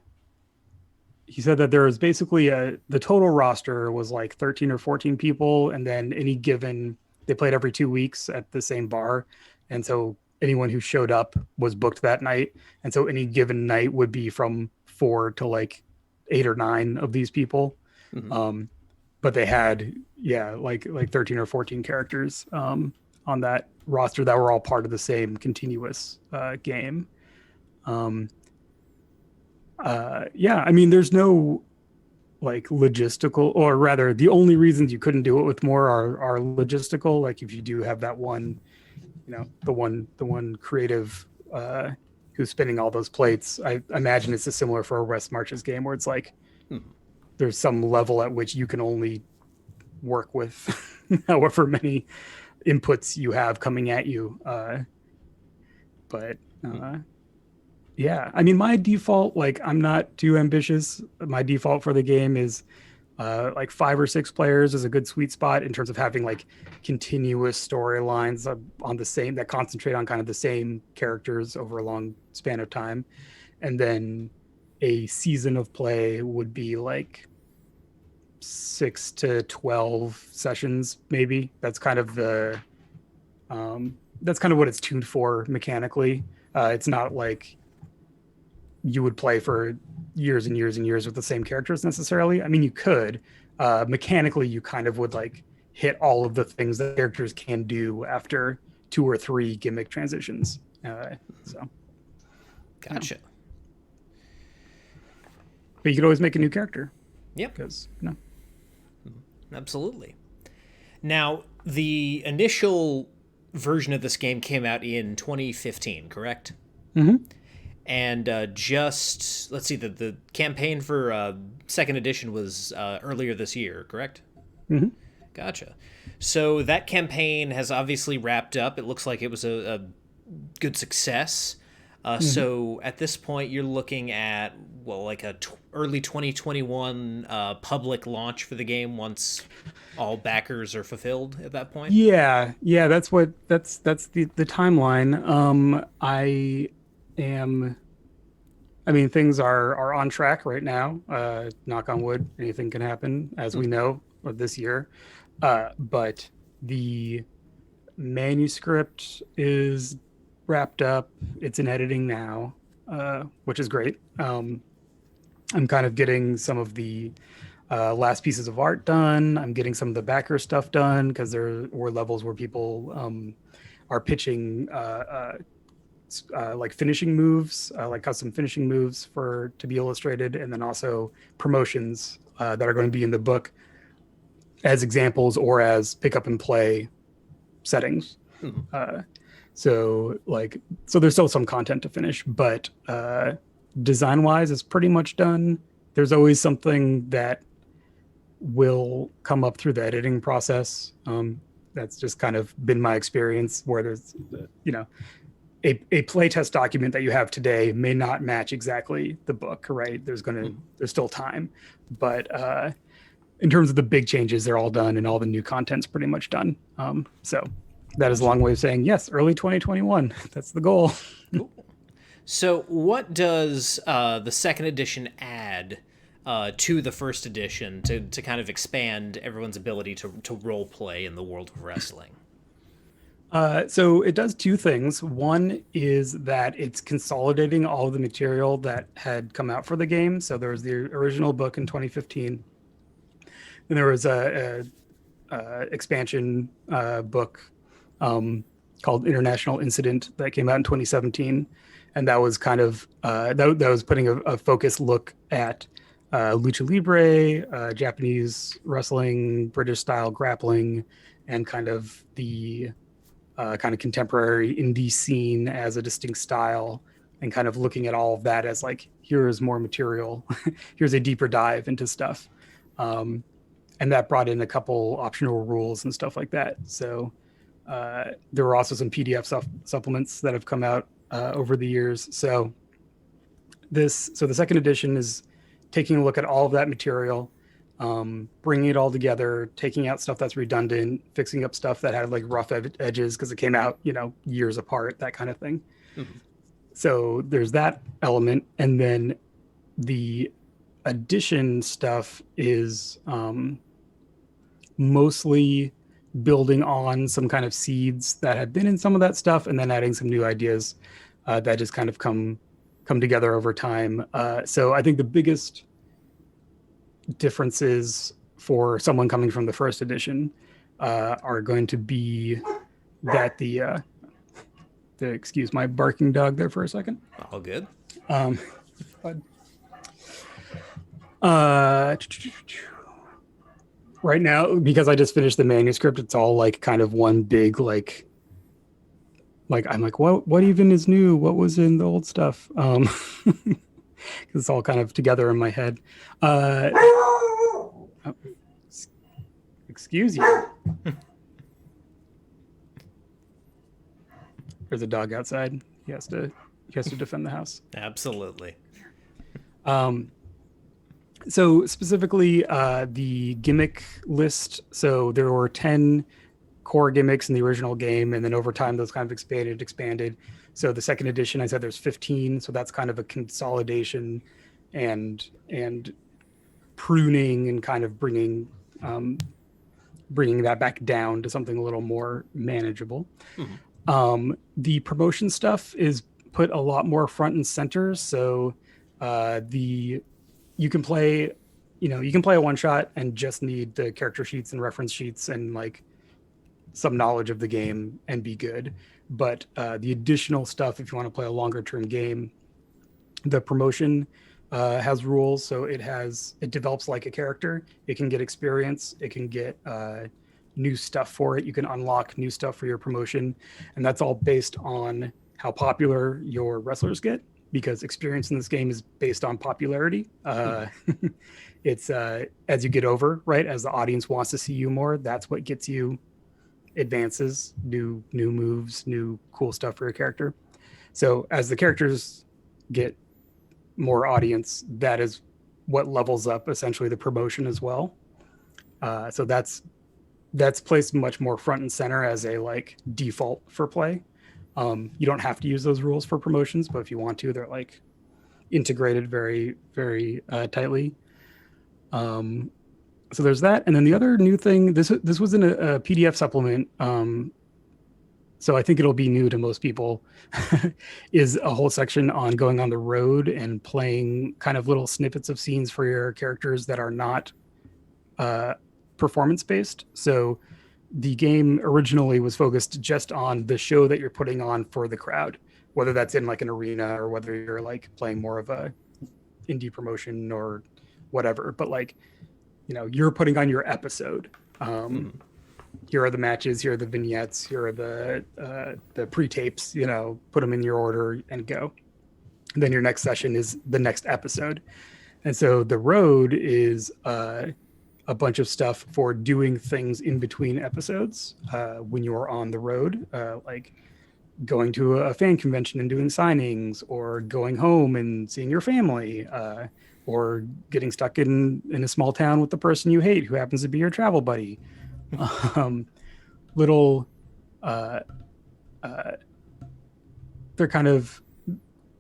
he said that there was basically the total roster was like 13 or 14 people, and then they played every 2 weeks at the same bar, and so anyone who showed up was booked that night, and so any given night would be from 4 to like 8 or 9 of these people. Mhm. But they had like 13 or 14 characters on that roster that were all part of the same continuous game. um, I mean, there's no like logistical, or rather the only reasons you couldn't do it with more are logistical. Like if you do have that one, the one creative who's spinning all those plates, I imagine it's similar for a West Marches game where it's like Mhm. there's some level at which you can only work with however many inputs you have coming at you. But yeah, I mean, my default, like, I'm not too ambitious. My default for the game is like 5 or 6 players is a good sweet spot in terms of having like continuous storylines on the same that concentrate on kind of the same characters over a long span of time. And then a season of play would be like 6 to 12 sessions, maybe. That's kind of what it's tuned for mechanically. It's not like you would play for years and years and years with the same characters necessarily. I mean, you could. Mechanically, you kind of would like hit all of the things that characters can do after 2 or 3 gimmick transitions. So, Gotcha. but you could always make a new character Yep. because Absolutely. Now, the initial version of this game came out in 2015, correct? Mhm. And just let's see, the campaign for second edition was earlier this year, correct? Mhm. Gotcha. So that campaign has obviously wrapped up. It looks like it was a good success. So at this point, you're looking at like a early 2021 public launch for the game once all backers are fulfilled at that point. Yeah, that's the timeline. Am I mean, things are on track right now. Knock on wood, anything can happen, as we know, of this year. But the manuscript is wrapped up. It's in editing now, which is great. I'm kind of getting some of the last pieces of art done. I'm getting some of the backer stuff done because there were levels where people are pitching like finishing moves, like custom finishing moves to be illustrated, and then also promotions that are going to be in the book as examples or as pick up and play settings. So there's still some content to finish, but design wise, it's pretty much done. There's always something that will come up through the editing process. That's just kind of been my experience where there's, a playtest document that you have today may not match exactly the book, right? There's still time, but in terms of the big changes, they're all done and all the new content's pretty much done. So that is a long way of saying yes, early 2021. That's the goal. So what does the second edition add to the first edition to kind of expand everyone's ability to role play in the world of wrestling? So it does 2 things. One is that it's consolidating all of the material that had come out for the game. So there was the original book in 2015, and there was a expansion book called International Incident that came out in 2017, and that was kind of that was putting a focused look at lucha libre, Japanese wrestling, British style grappling, and kind of the kind of contemporary indie scene as a distinct style, and kind of looking at all of that as like, here's more material, here's a deeper dive into stuff. And that brought in a couple optional rules and stuff like that. So there were also some PDF supplements that have come out over the years. So the second edition is taking a look at all of that material, bringing it all together, taking out stuff that's redundant, fixing up stuff that had like rough edges because it came out, years apart, that kind of thing. So there's that element. And then the addition stuff is mostly building on some kind of seeds that have been in some of that stuff, and then adding some new ideas that just kind of come together over time. So I think the biggest differences for someone coming from the first edition are going to be that the excuse my barking dog there for a second. All good. Right now, because I just finished the manuscript, it's all like kind of one big like I'm like, what even is new? What was in the old stuff? It's all kind of together in my head. Excuse you. There's a dog outside. He has to defend the house. Absolutely. So specifically, the gimmick list. So there were 10 core gimmicks in the original game, and then over time those kind of expanded. So the second edition, I said there's 15. So that's kind of a consolidation and pruning and kind of bringing that back down to something a little more manageable. The promotion stuff is put a lot more front and center. So you can play a one shot and just need the character sheets and reference sheets and like some knowledge of the game and be good. But the additional stuff, if you want to play a longer term game, the promotion has rules. So it develops like a character. It can get experience. It can get new stuff for it. You can unlock new stuff for your promotion. And that's all based on how popular your wrestlers get, because experience in this game is based on popularity. It's as you get over, right? As the audience wants to see you more, that's what gets you advances, new moves, new cool stuff for your character. So as the characters get more audience, that is what levels up essentially the promotion as well. So that's placed much more front and center as a like default for play. You don't have to use those rules for promotions, but if you want to, they're like integrated very, very tightly. So there's that. And then the other new thing, this was in a PDF supplement. So I think it'll be new to most people, is a whole section on going on the road and playing kind of little snippets of scenes for your characters that are not performance based. So the game originally was focused just on the show that you're putting on for the crowd, whether that's in like an arena or whether you're like playing more of a indie promotion or whatever. But like, you're putting on your episode. Here are the matches, here are the vignettes, here are the pre-tapes, put them in your order and go. And then your next session is the next episode. And so the road is a bunch of stuff for doing things in between episodes when you're on the road, like going to a fan convention and doing signings, or going home and seeing your family, or getting stuck in a small town with the person you hate who happens to be your travel buddy. They're kind of,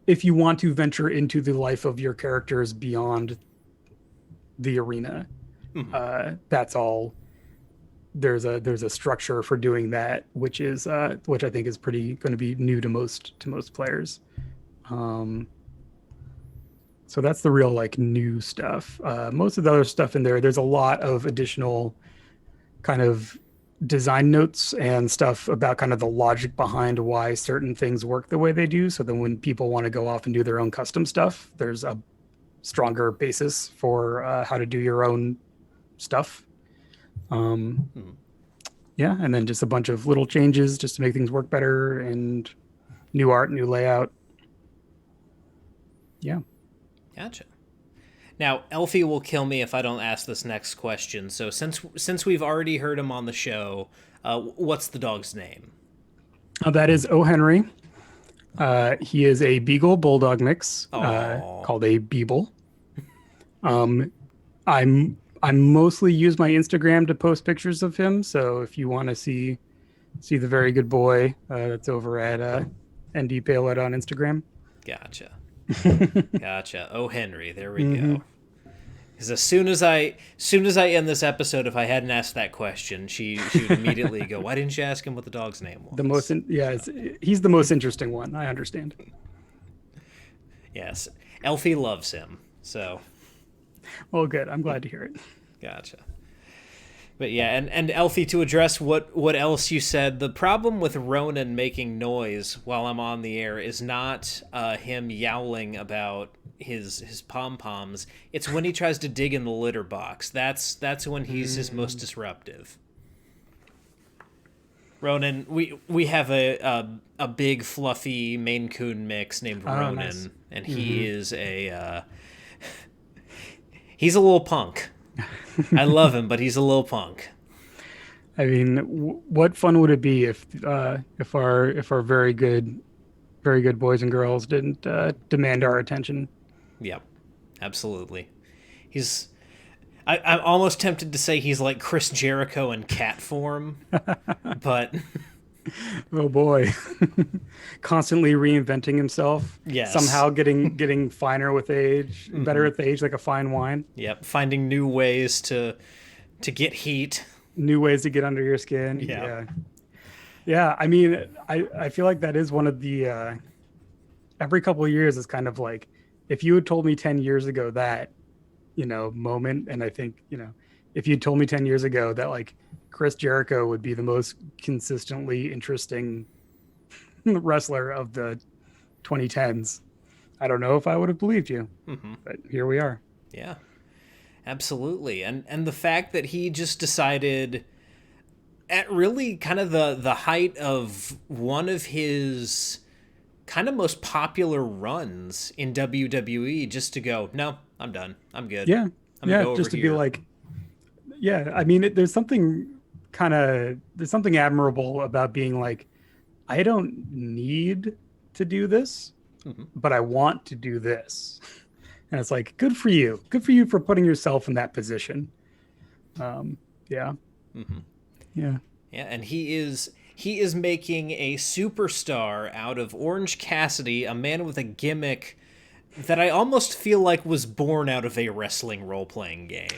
if you want to venture into the life of your characters beyond the arena, that's all. There's a structure for doing that, which I think is pretty going to be new to most players. So that's the real like new stuff. Most of the other stuff in there's a lot of additional kind of design notes and stuff about kind of the logic behind why certain things work the way they do. So then when people want to go off and do their own custom stuff, there's a stronger basis for how to do your own stuff. Yeah, and then just a bunch of little changes just to make things work better, and new art, new layout. Yeah. Gotcha. Now, Elfie will kill me if I don't ask this next question. So since we've already heard him on the show, what's the dog's name? That is O. Henry. He is a Beagle Bulldog mix called a Beeble. I mostly use my Instagram to post pictures of him. So if you want to see the very good boy, that's over at ND Paoletta on Instagram. Gotcha. Gotcha. Oh, Henry. There we go. Because as soon as I end this episode, if I hadn't asked that question, she would immediately go, "Why didn't you ask him what the dog's name The was?" he's the most interesting one. I understand. Yes, Elfie loves him. So Well, good. I'm glad to hear it. gotcha. But yeah, and Elfie, to address what else you said, the problem with Ronan making noise while I'm on the air is not him yowling about his pom poms. It's when he tries to dig in the litter box. That's when he's his most disruptive. Ronan, we have a big fluffy Maine Coon mix named Oh, Ronan, nice. and he is he's a little punk. I love him, but he's a little punk. I mean, what fun would it be if our very good boys and girls didn't demand our attention? Yep, absolutely. He's. I'm almost tempted to say he's like Chris Jericho in cat form, but Oh boy, constantly reinventing himself. yes. Somehow getting finer with age, better with age, like a fine wine. Yep, finding new ways to get heat. New ways to get under your skin. Yeah. Yeah. Yeah, I mean, I feel like that is one of the every couple of years is kind of like if you had told me 10 years ago that, moment, and I think, if you told me 10 years ago that like Chris Jericho would be the most consistently interesting wrestler of the 2010s, I don't know if I would have believed you. But here we are. Yeah. Absolutely. And the fact that he just decided at really kind of the height of one of his kind of most popular runs in WWE just to go, no, I'm done. I'm good. Yeah. I'm gonna Yeah, go over just to be here. like, yeah, I mean, there's something admirable about being like, I don't need to do this, but I want to do this. And it's like, good for you. Good for you for putting yourself in that position. Yeah. Yeah. Yeah, and he is making a superstar out of Orange Cassidy, a man with a gimmick that I almost feel like was born out of a wrestling role-playing game.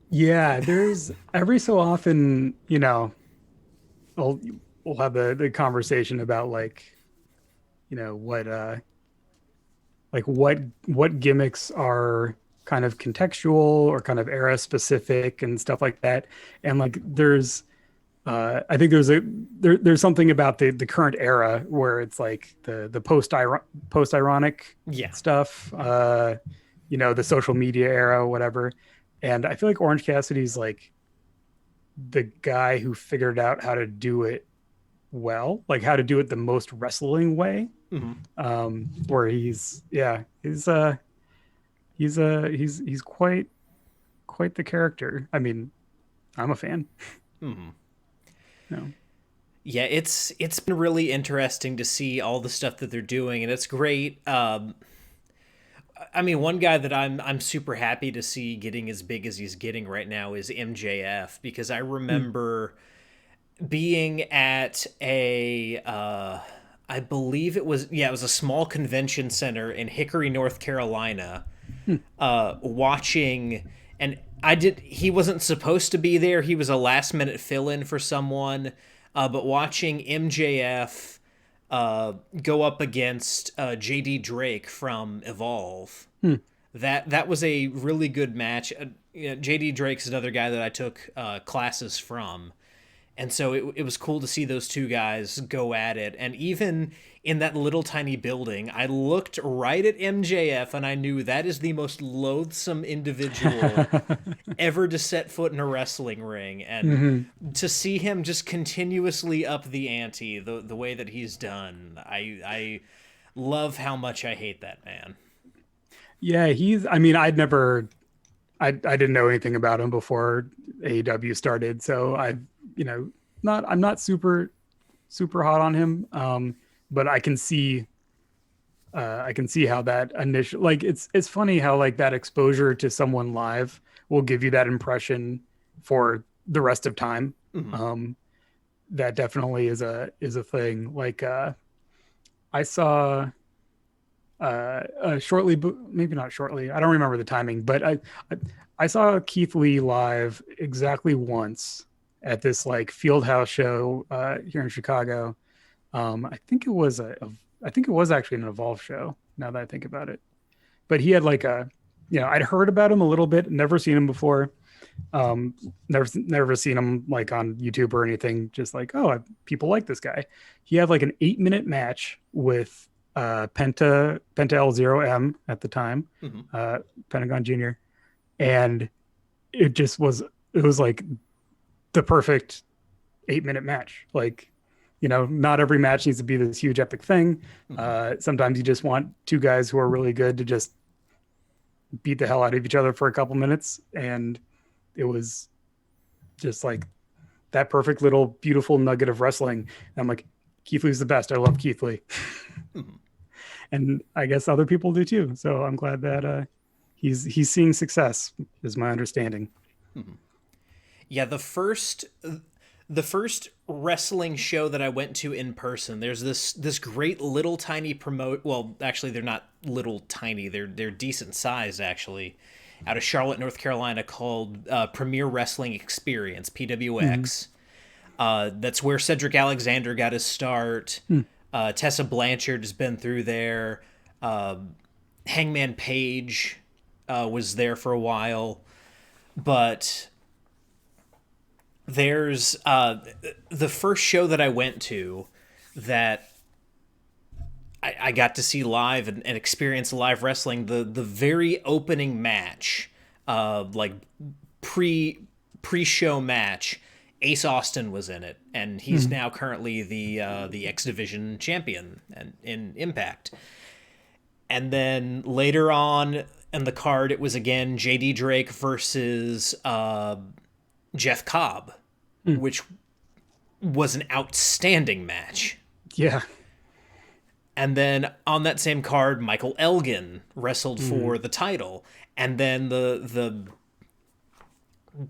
Yeah. There's every so often, we'll, we'll have the conversation about what, what gimmicks are kind of contextual or kind of era specific and stuff like that. And like, I think there's something about the current era where it's like the post ironic Yeah. stuff, the social media era, whatever. And I feel like Orange Cassidy's like the guy who figured out how to do it well, like how to do it the most wrestling way. Where he's quite the character. I mean, I'm a fan. No. Yeah, it's been really interesting to see all the stuff that they're doing, and it's great. I mean, one guy that I'm super happy to see getting as big as he's getting right now is MJF, because I remember being at I believe it was a small convention center in Hickory, North Carolina, watching, and he wasn't supposed to be there. He was a last minute fill in for someone, but watching MJF go up against JD Drake from Evolve. That was a really good match. JD Drake's another guy that I took classes from. And so it was cool to see those two guys go at it. And even in that little tiny building, I looked right at MJF and I knew that is the most loathsome individual ever to set foot in a wrestling ring. And to see him just continuously up the ante the way that he's done, I love how much I hate that man. Yeah, I mean, I didn't know anything about him before AEW started, so I'm not super hot on him, but I can see how that initial, like, it's funny how like that exposure to someone live will give you that impression for the rest of time. That definitely is a thing. Like I saw shortly, maybe not shortly. I don't remember the timing, but I saw Keith Lee live exactly once at this like field house show here in Chicago. I think it was I think it was actually an Evolve show. Now that I think about it, but he had like I'd heard about him a little bit, never seen him before. Never seen him like on YouTube or anything. Just like, people like this guy. He had like an 8-minute match with Penta L0M at the time, Pentagon Junior, and it was like the perfect 8-minute match. Like, not every match needs to be this huge epic thing. Sometimes you just want two guys who are really good to just beat the hell out of each other for a couple minutes, and it was just like that perfect little beautiful nugget of wrestling. And I'm like, Keith Lee's the best. I love Keith Lee. And I guess other people do too. So I'm glad that he's seeing success, is my understanding. Yeah, the first wrestling show that I went to in person, there's this great little tiny well, actually they're not little tiny, they're decent sized actually, out of Charlotte, North Carolina, called Premier Wrestling Experience, PWX. That's where Cedric Alexander got his start. Tessa Blanchard has been through there. Hangman Page was there for a while. But there's the first show that I went to that I got to see live and experience live wrestling. The very opening match, like pre-show match, Ace Austin was in it, and he's now currently the X Division champion and in Impact. And then later on in the card, it was again JD Drake versus Jeff Cobb, which was an outstanding match. Yeah. And then on that same card, Michael Elgin wrestled for the title. And then the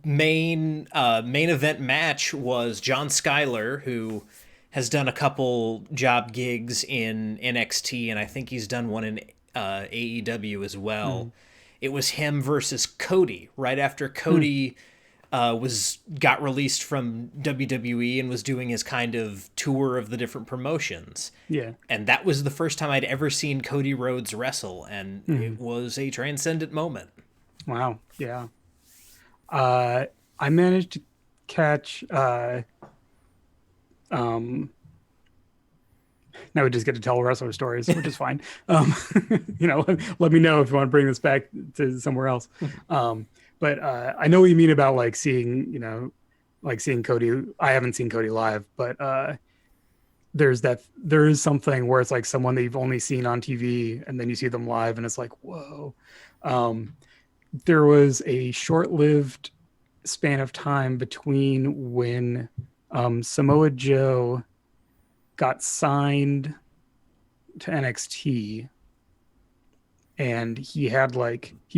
main event match was John Schuyler, who has done a couple job gigs in NXT, and I think he's done one in AEW as well. It was him versus Cody right after Cody got released from WWE and was doing his kind of tour of the different promotions. Yeah. And that was the first time I'd ever seen Cody Rhodes wrestle, and it was a transcendent moment. Wow. Yeah. I managed to catch now we just get to tell wrestler stories, which is fine. Let me know if you want to bring this back to somewhere else. But I know what you mean about like seeing Cody. I haven't seen Cody live, but there is something where it's like someone that you've only seen on TV, and then you see them live, and it's like, whoa. There was a short-lived span of time between when Samoa Joe got signed to NXT, and he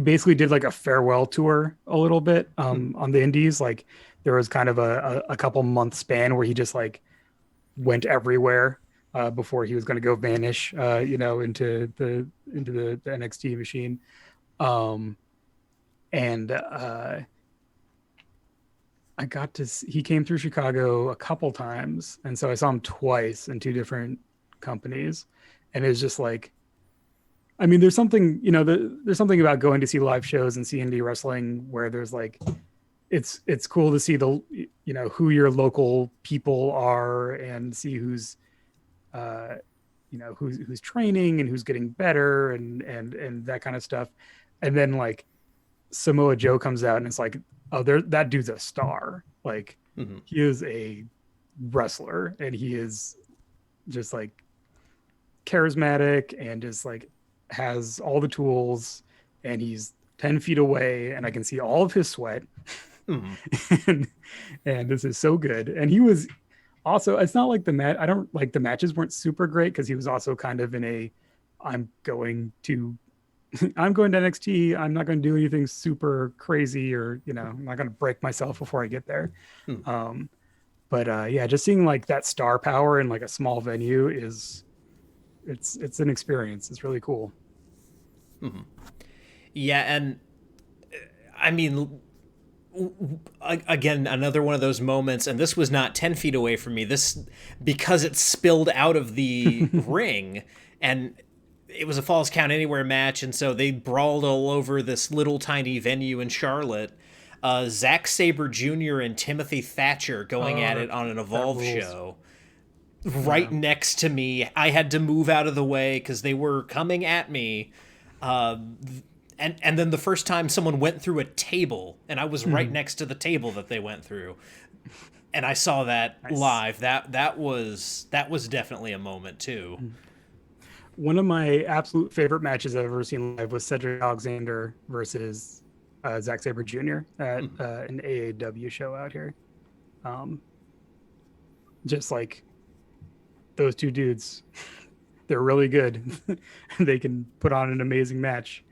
basically did like a farewell tour a little bit on the indies. Like there was kind of a couple month span where he just like went everywhere before he was going to go vanish into the NXT machine. He came through Chicago a couple times, and so I saw him twice in two different companies, and it was just like, I mean, there's something about going to see live shows and see indie wrestling where there's like, it's cool to see who your local people are and see who's training and who's getting better and that kind of stuff. And then like Samoa Joe comes out and it's like, oh, that dude's a star. Like he is a wrestler, and he is just like charismatic and just like has all the tools, and he's 10 feet away and I can see all of his sweat. and this is so good. And he was also, it's not like the matches weren't super great, because he was also kind of in I'm going to NXT. I'm not going to do anything super crazy, or, I'm not going to break myself before I get there. But just seeing like that star power in like a small venue it's an experience. It's really cool. Yeah, and I mean, again, another one of those moments, and this was not 10 feet away from me. This, because it spilled out of the ring, and it was a Falls Count Anywhere match, and so they brawled all over this little tiny venue in Charlotte. Zack Sabre Jr. and Timothy Thatcher going at it on an Evolve show. Right next to me. I had to move out of the way because they were coming at me. And then the first time someone went through a table, and I was right next to the table that they went through, and I saw that live. That was definitely a moment too. One of my absolute favorite matches I've ever seen live was Cedric Alexander versus Zack Sabre Jr. at an AAW show out here. Just like those two dudes, they're really good. They can put on an amazing match.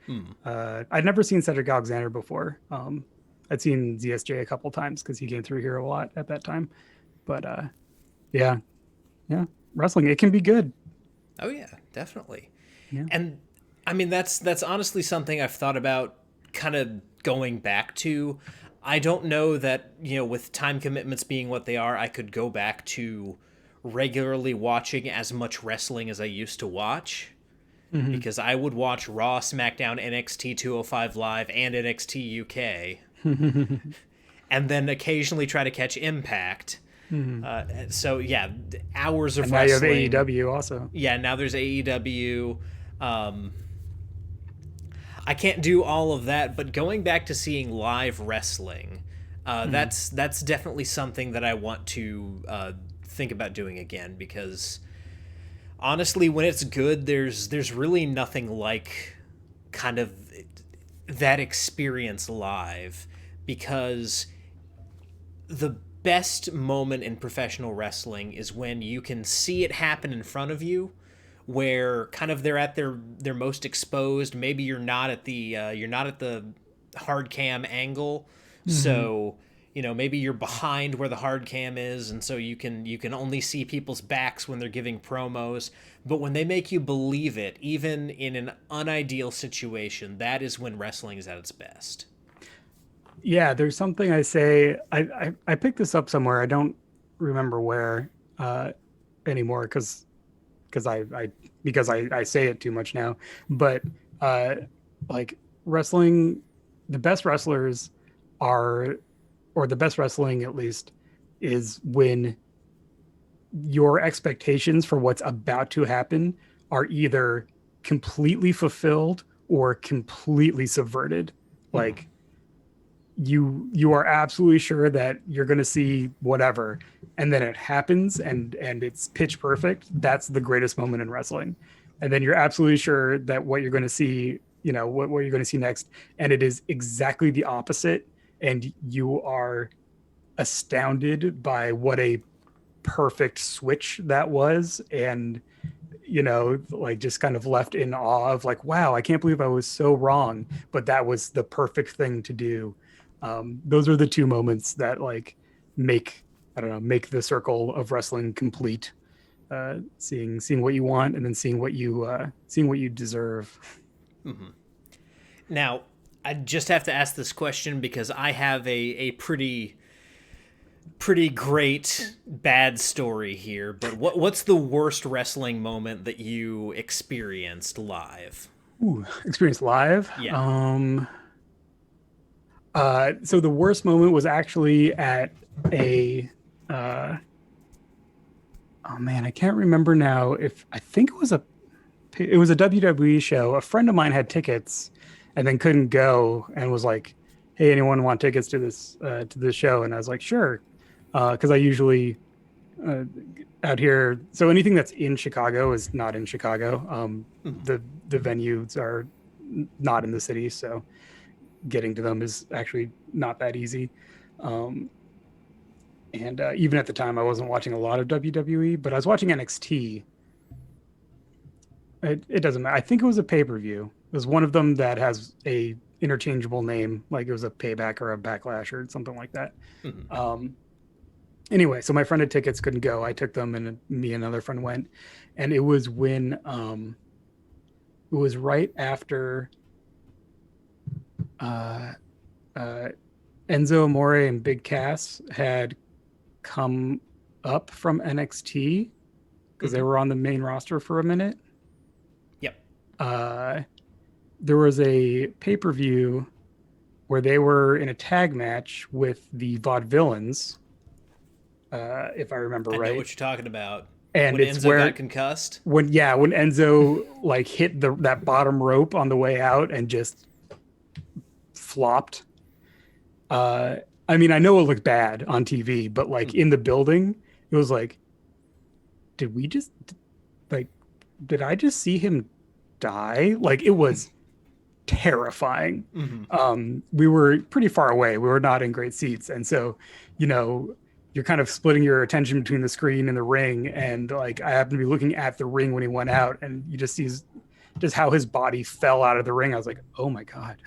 I'd never seen Cedric Alexander before. I'd seen ZSJ a couple times because he came through here a lot at that time. But yeah, wrestling, it can be good. Oh yeah, definitely. Yeah. And I mean, that's honestly something I've thought about kind of going back to. I don't know that, with time commitments being what they are, I could go back to regularly watching as much wrestling as I used to watch. Because I would watch Raw, SmackDown, NXT 205 Live, and NXT UK. And then occasionally try to catch Impact. So, yeah, hours of and wrestling. Now you have AEW also. Yeah, now there's AEW. I can't do all of that, but going back to seeing live wrestling, that's definitely something that I want to think about doing again, because honestly, when it's good, there's really nothing like kind of that experience live, because the best moment in professional wrestling is when you can see it happen in front of you, where kind of they're at their most exposed. Maybe you're not at the hard cam angle, so maybe you're behind where the hard cam is, and so you can only see people's backs when they're giving promos. But when they make you believe it, even in an unideal situation, that is when wrestling is at its best. Yeah, there's something I say. I picked this up somewhere. I don't remember where anymore because I say it too much now. But like wrestling, the best wrestlers are, or the best wrestling at least, is when your expectations for what's about to happen are either completely fulfilled or completely subverted. Like you are absolutely sure that you're going to see whatever, and then it happens and it's pitch perfect. That's the greatest moment in wrestling. And then you're absolutely sure that what you're going to see, what you're going to see next, and it is exactly the opposite, and you are astounded by what a perfect switch that was, and like just kind of left in awe of like, wow, I can't believe I was so wrong, but that was the perfect thing to do. Those are the two moments that like make the circle of wrestling complete. Seeing what you want, and then seeing what you deserve. Now, I just have to ask this question because I have a pretty great bad story here. But what's the worst wrestling moment that you experienced live? Experienced live? Yeah. So the worst moment was actually at a oh man, I can't remember now. I think it was a WWE show. A friend of mine had tickets and then couldn't go, and was like, "Hey, anyone want tickets to this show?" And I was like, "Sure," because I usually out here. So anything that's in Chicago is not in Chicago. The venues are not in the city, so getting to them is actually not that easy. And even at the time, I wasn't watching a lot of WWE, but I was watching NXT. It doesn't matter. I think it was a pay-per-view. It was one of them that has a interchangeable name, like it was a Payback or a Backlash or something like that. Anyway, so my friend had tickets, couldn't go. I took them, and me and another friend went. And it was when it was right after uh, uh, Enzo Amore and Big Cass had come up from NXT because they Mm-hmm. were on the main roster for a minute. Yep. Uh, there was a pay-per-view where they were in a tag match with the Vaudevillains, if I remember I know right. what you're talking about. And When it's Enzo got where concussed. when Enzo like hit that bottom rope on the way out and just flopped. Uh, I mean, I know it looked bad on TV, but like Mm-hmm. in the building, it was like, did we just like, did I just see him die? Like it was terrifying. Mm-hmm. We were pretty far away. We were not in great seats, and so, you know, you're kind of splitting your attention between the screen and the ring. And like, I happened to be looking at the ring when he went out, and you just see just how his body fell out of the ring. I was like, oh my god.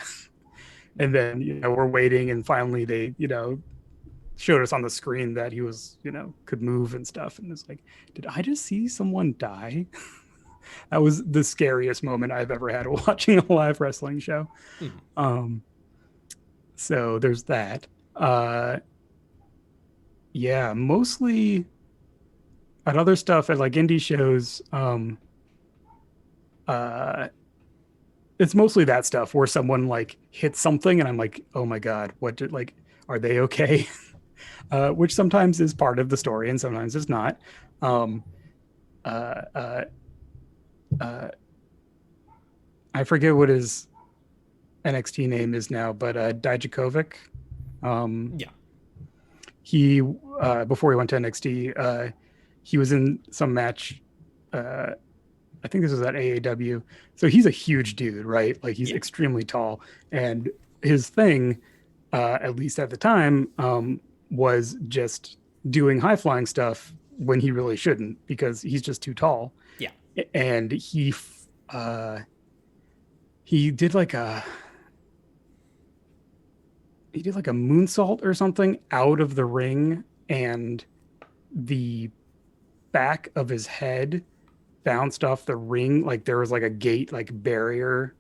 And then we're waiting, and finally they showed us on the screen that he was could move and stuff, and it's like, did I just see someone die? That was the scariest moment I've ever had watching a live wrestling show. Mm-hmm. um so there's that. uh yeah, mostly at other stuff at like indie shows. Uh it's mostly that stuff where someone like hits something and I'm like, oh my god, what did, like, are they okay? Which sometimes is part of the story and sometimes it's not. Um, uh, uh, uh, I forget what his NXT name is now, but Dijakovic. Um, Yeah. he before he went to NXT, he was in some match. I think this was at AAW. So he's a huge dude, right? Like he's Yeah. extremely tall, and his thing, at least at the time, was just doing high flying stuff when he really shouldn't because he's just too tall. Yeah. And uh, he did like a moonsault or something out of the ring, and the back of his head bounced off the ring. Like there was like a gate, like barrier,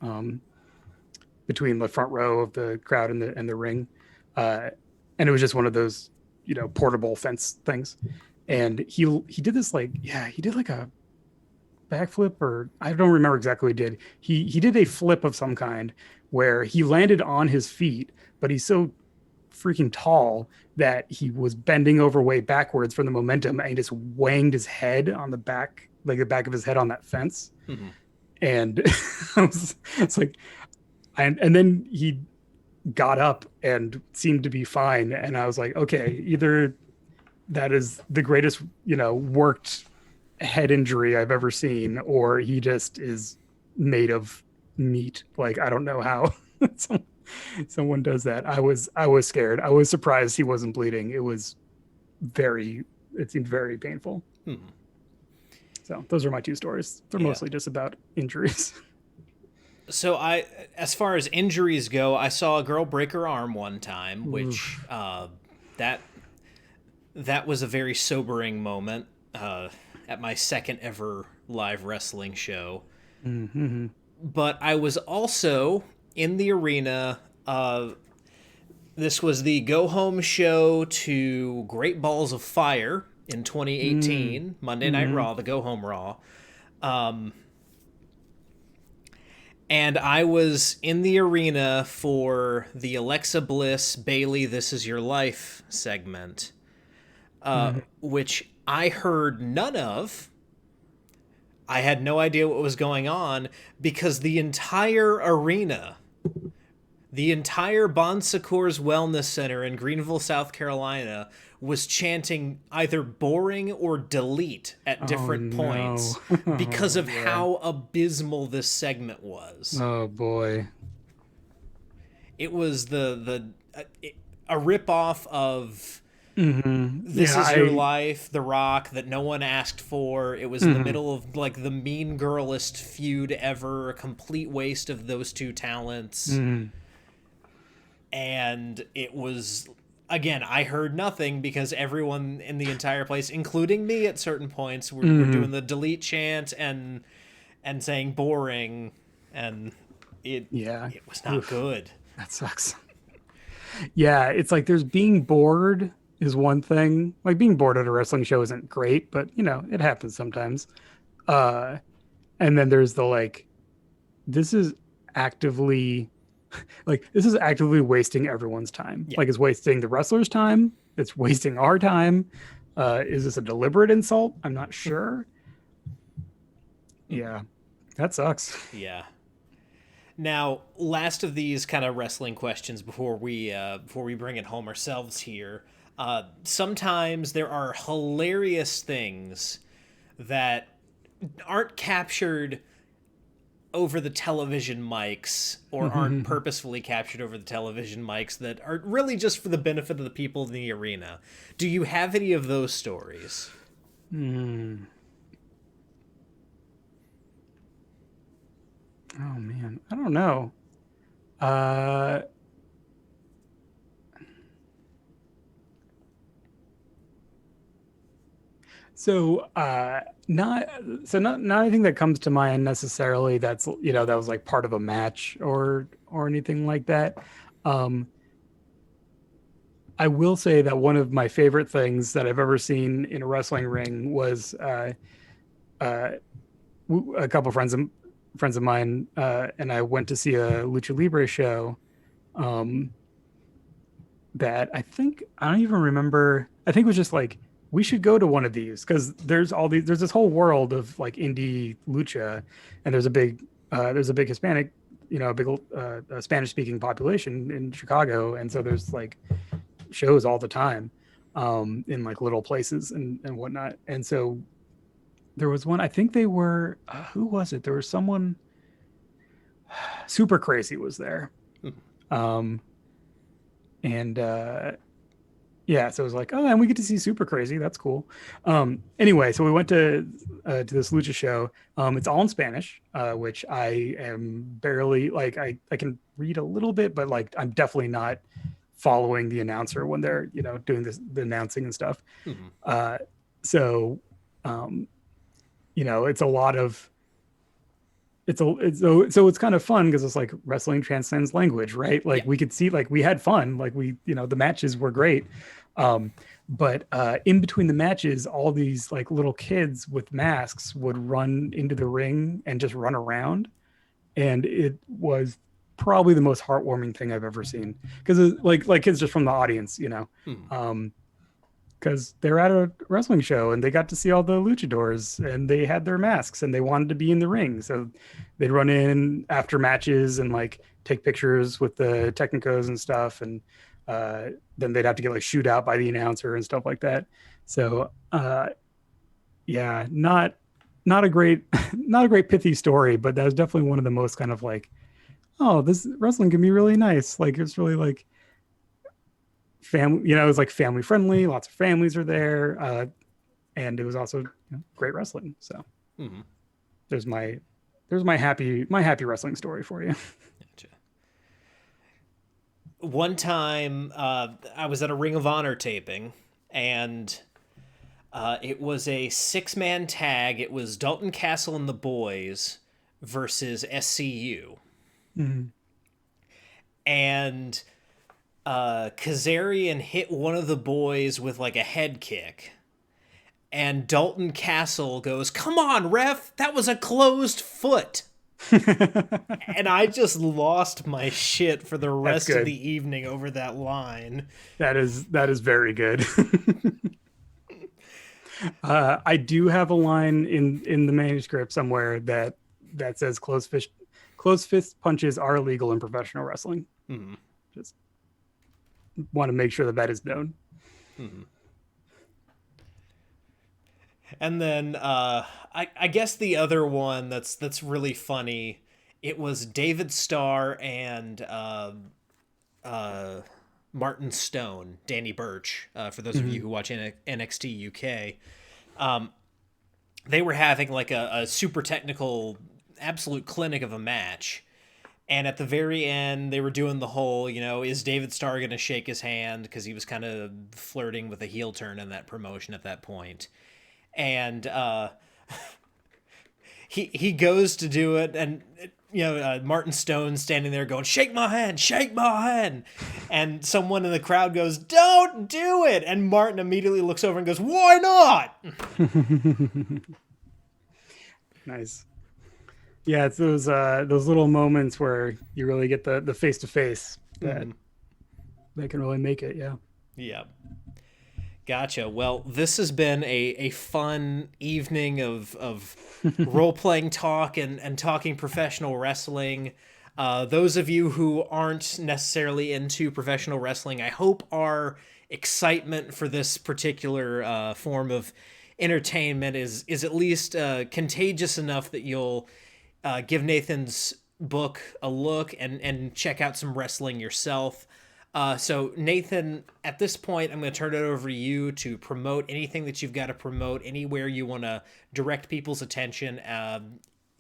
um, between the front row of the crowd and the ring. Uh, and it was just one of those, portable fence things. And he did this, like, yeah, he did like a backflip, or I don't remember exactly what he did. He did a flip of some kind where he landed on his feet, but he's so freaking tall that he was bending over way backwards from the momentum, and he just wanged his head on the back, like the back of his head on that fence. Mm-hmm. And it's like, and then he got up and seemed to be fine. And I was like, okay, either that is the greatest, worked head injury I've ever seen, or he just is made of meat. Like, I don't know how someone does that. I was scared. I was surprised he wasn't bleeding. It seemed very painful. Mm-hmm. So those are my two stories. They're mostly just about injuries. So as far as injuries go, I saw a girl break her arm one time, which that was a very sobering moment at my second ever live wrestling show. Mm-hmm. But I was also in the arena. This was the go home show to Great Balls of Fire in 2018, Monday Night Raw, the go home Raw. And I was in the arena for the Alexa Bliss Bailey This Is Your Life segment, which I heard none of. I had no idea what was going on because the entire arena, the entire Bon Secours Wellness Center in Greenville, South Carolina, was chanting either boring or delete at different points because of how abysmal this segment was. Oh boy. It was a ripoff of This Yeah, Is Your Life, The Rock, that no one asked for. It was in the middle of like the mean girlest feud ever, a complete waste of those two talents. And it was, again, I heard nothing because everyone in the entire place, including me at certain points, were doing the delete chant and saying boring, and Yeah. it was not Oof, good. that sucks. Yeah, it's like there's being bored is one thing. Like being bored at a wrestling show isn't great, but it happens sometimes. Uh, and then there's the like, this is actively this is actively wasting everyone's time. Yeah. Like it's wasting the wrestler's time. It's wasting our time. Is this a deliberate insult? I'm not sure. Yeah, that sucks. Yeah. Now, last of these kind of wrestling questions before we bring it home ourselves here. Sometimes there are hilarious things that aren't captured over the television mics or aren't purposefully captured over the television mics that are really just for the benefit of the people in the arena. Do you have any of those stories? Oh man, I don't know. Uh, so not anything that comes to mind necessarily. That's that was like part of a match or anything like that. Um, I will say that one of my favorite things that I've ever seen in a wrestling ring was uh, a couple friends of mine and I went to see a lucha libre show. Um, that I don't even remember. I think it was just like we should go to one of these because there's this whole world of like indie lucha, and there's a big Hispanic, a big Spanish speaking population in Chicago, and so there's like shows all the time in like little places and whatnot. And so there was one. I think they were who was it? There was someone super crazy was there. Um, and yeah, so it was like, oh, and we get to see super crazy. That's cool. Anyway, so we went to this lucha show. It's all in Spanish, which I am barely like. I can read a little bit, but like I'm definitely not following the announcer when they're doing the announcing and stuff. So it's a lot of it's kind of fun because it's like wrestling transcends language, right? Like Yeah. we could see, like we had fun, like the matches were great. But in between the matches, all these like little kids with masks would run into the ring and just run around, and it was probably the most heartwarming thing I've ever seen because like kids just from the audience, because they're at a wrestling show and they got to see all the luchadors and they had their masks and they wanted to be in the ring. So they'd run in after matches and like take pictures with the technicos and stuff. And then they'd have to get like shoot out by the announcer and stuff like that. So yeah, not a great, not a great pithy story, but that was definitely one of the most kind of like, oh, this wrestling can be really nice. Like it's really like, family, it was like family friendly, lots of families are there, and it was also great wrestling. So there's my happy wrestling story for you. Gotcha. One time, I was at a Ring of Honor taping, and it was a 6-man tag. It was Dalton Castle and the Boys versus SCU. And Kazarian hit one of the boys with like a head kick. And Dalton Castle goes, "Come on, ref, that was a closed foot." And I just lost my shit for the rest of the evening over that line. That is very good. I do have a line in the manuscript somewhere that says closed fist punches are illegal in professional wrestling. Just want to make sure that is known. And then I guess the other one that's really funny, it was David Starr and Martin Stone, Danny Burch, for those of you who watch NXT UK. They were having like a super technical, absolute clinic of a match. And at the very end, they were doing the whole, is David Starr going to shake his hand? Because he was kind of flirting with a heel turn in that promotion at that point. And he goes to do it, and Martin Stone standing there going, shake my hand. And someone in the crowd goes, don't do it. And Martin immediately looks over and goes, why not? Nice. Yeah, it's those little moments where you really get the face to face that can really make it. Yeah. Yeah. Gotcha. Well, this has been a fun evening of role-playing talk and talking professional wrestling. Those of you who aren't necessarily into professional wrestling, I hope our excitement for this particular form of entertainment is at least contagious enough that you'll give Nathan's book a look and check out some wrestling yourself. So Nathan, at this point, I'm going to turn it over to you to promote anything that you've got to promote, anywhere you want to direct people's attention.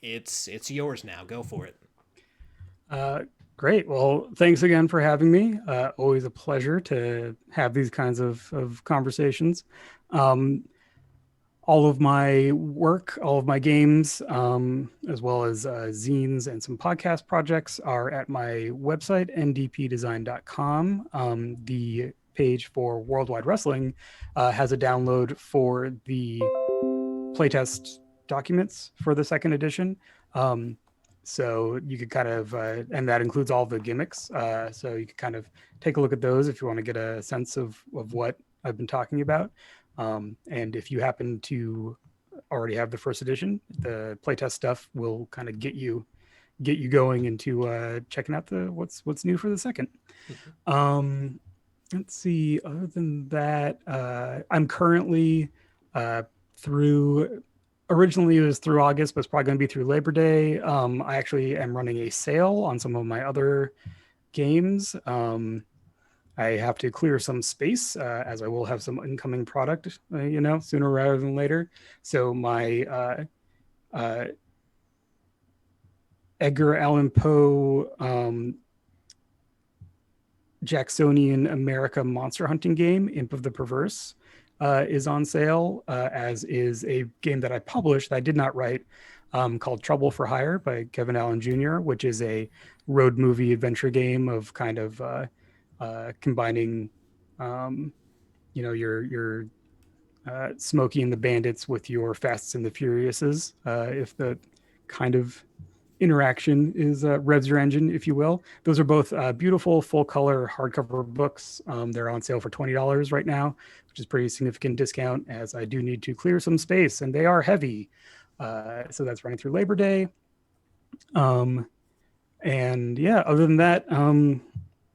It's yours now. Go for it. Great. Well, thanks again for having me. Always a pleasure to have these kinds of conversations. All of my work, all of my games, as well as zines and some podcast projects are at my website, ndpdesign.com. The page for Worldwide Wrestling has a download for the playtest documents for the second edition. So you could kind of, and that includes all the gimmicks. So you could kind of take a look at those if you want to get a sense of what I've been talking about. And if you happen to already have the first edition, the playtest stuff will kind of get you going into checking out what's new for the second. Let's see. Other than that, I'm currently through. Originally, it was through August, but it's probably going to be through Labor Day. I actually am running a sale on some of my other games. I have to clear some space as I will have some incoming product, sooner rather than later. So my Edgar Allan Poe Jacksonian America monster hunting game, Imp of the Perverse, is on sale, as is a game that I published that I did not write, called Trouble for Hire by Kevin Allen Jr., which is a road movie adventure game of kind of combining, your Smokey and the Bandits with your Fasts and the Furiouses, if the kind of interaction is revs your engine, if you will. Those are both beautiful full color hardcover books. They're on sale for $20 right now, which is pretty significant discount, as I do need to clear some space and they are heavy. So that's running through Labor Day. And yeah, other than that,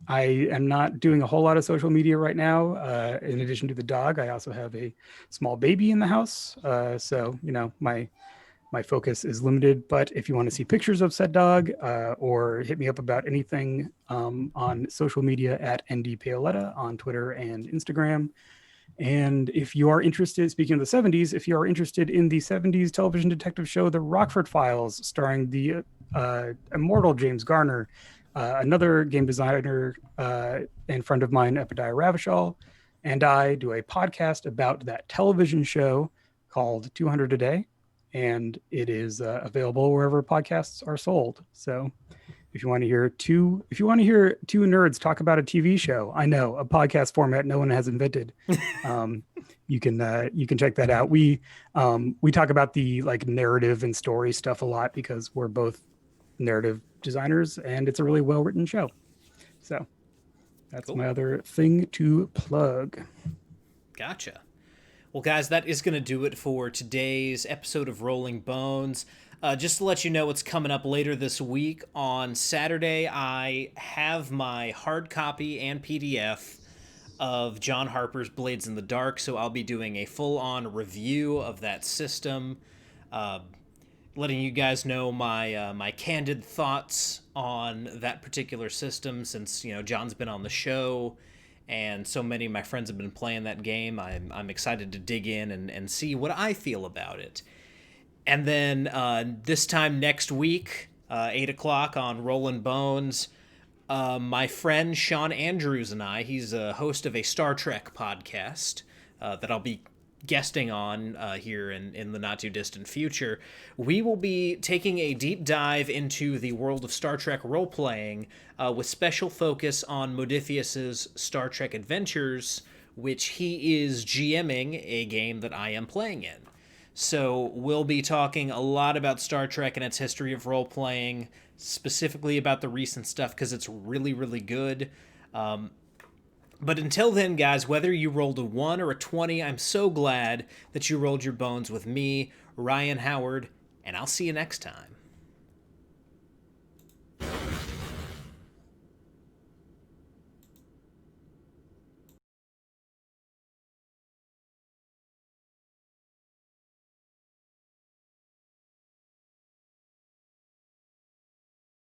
I am not doing a whole lot of social media right now. In addition to the dog, I also have a small baby in the house. So, my focus is limited, but if you want to see pictures of said dog, or hit me up about anything on social media at ND Paoletta on Twitter and Instagram. And if you are interested, speaking of the 70s, if you are interested in the 70s television detective show, The Rockford Files, starring the immortal James Garner, another game designer and friend of mine, Epidiah Ravachol, and I do a podcast about that television show called 200 a Day, and it is available wherever podcasts are sold. So if you want to hear two nerds talk about a TV show, I know, a podcast format no one has invented, you can check that out. We talk about the narrative and story stuff a lot because we're both narrative designers and it's a really well written show. So that's cool. My other thing to plug. Gotcha. Well, guys, that is going to do it for today's episode of Rolling Bones. Just to let you know what's coming up later this week, on Saturday, I have my hard copy and PDF of John Harper's Blades in the Dark, so I'll be doing a full-on review of that system, letting you guys know my candid thoughts on that particular system, since John's been on the show and so many of my friends have been playing that game. I'm excited to dig in and see what I feel about it. And then this time next week, 8 o'clock on Rollin' Bones, my friend Sean Andrews and I, he's a host of a Star Trek podcast that I'll be guesting on here in the not too distant future, we will be taking a deep dive into the world of Star Trek role playing, with special focus on Modiphius's Star Trek Adventures, which he is GMing a game that I am playing in. So we'll be talking a lot about Star Trek and its history of role playing, specifically about the recent stuff because it's really, really good. But until then, guys, whether you rolled a 1 or a 20, I'm so glad that you rolled your bones with me, Ryan Howard, and I'll see you next time.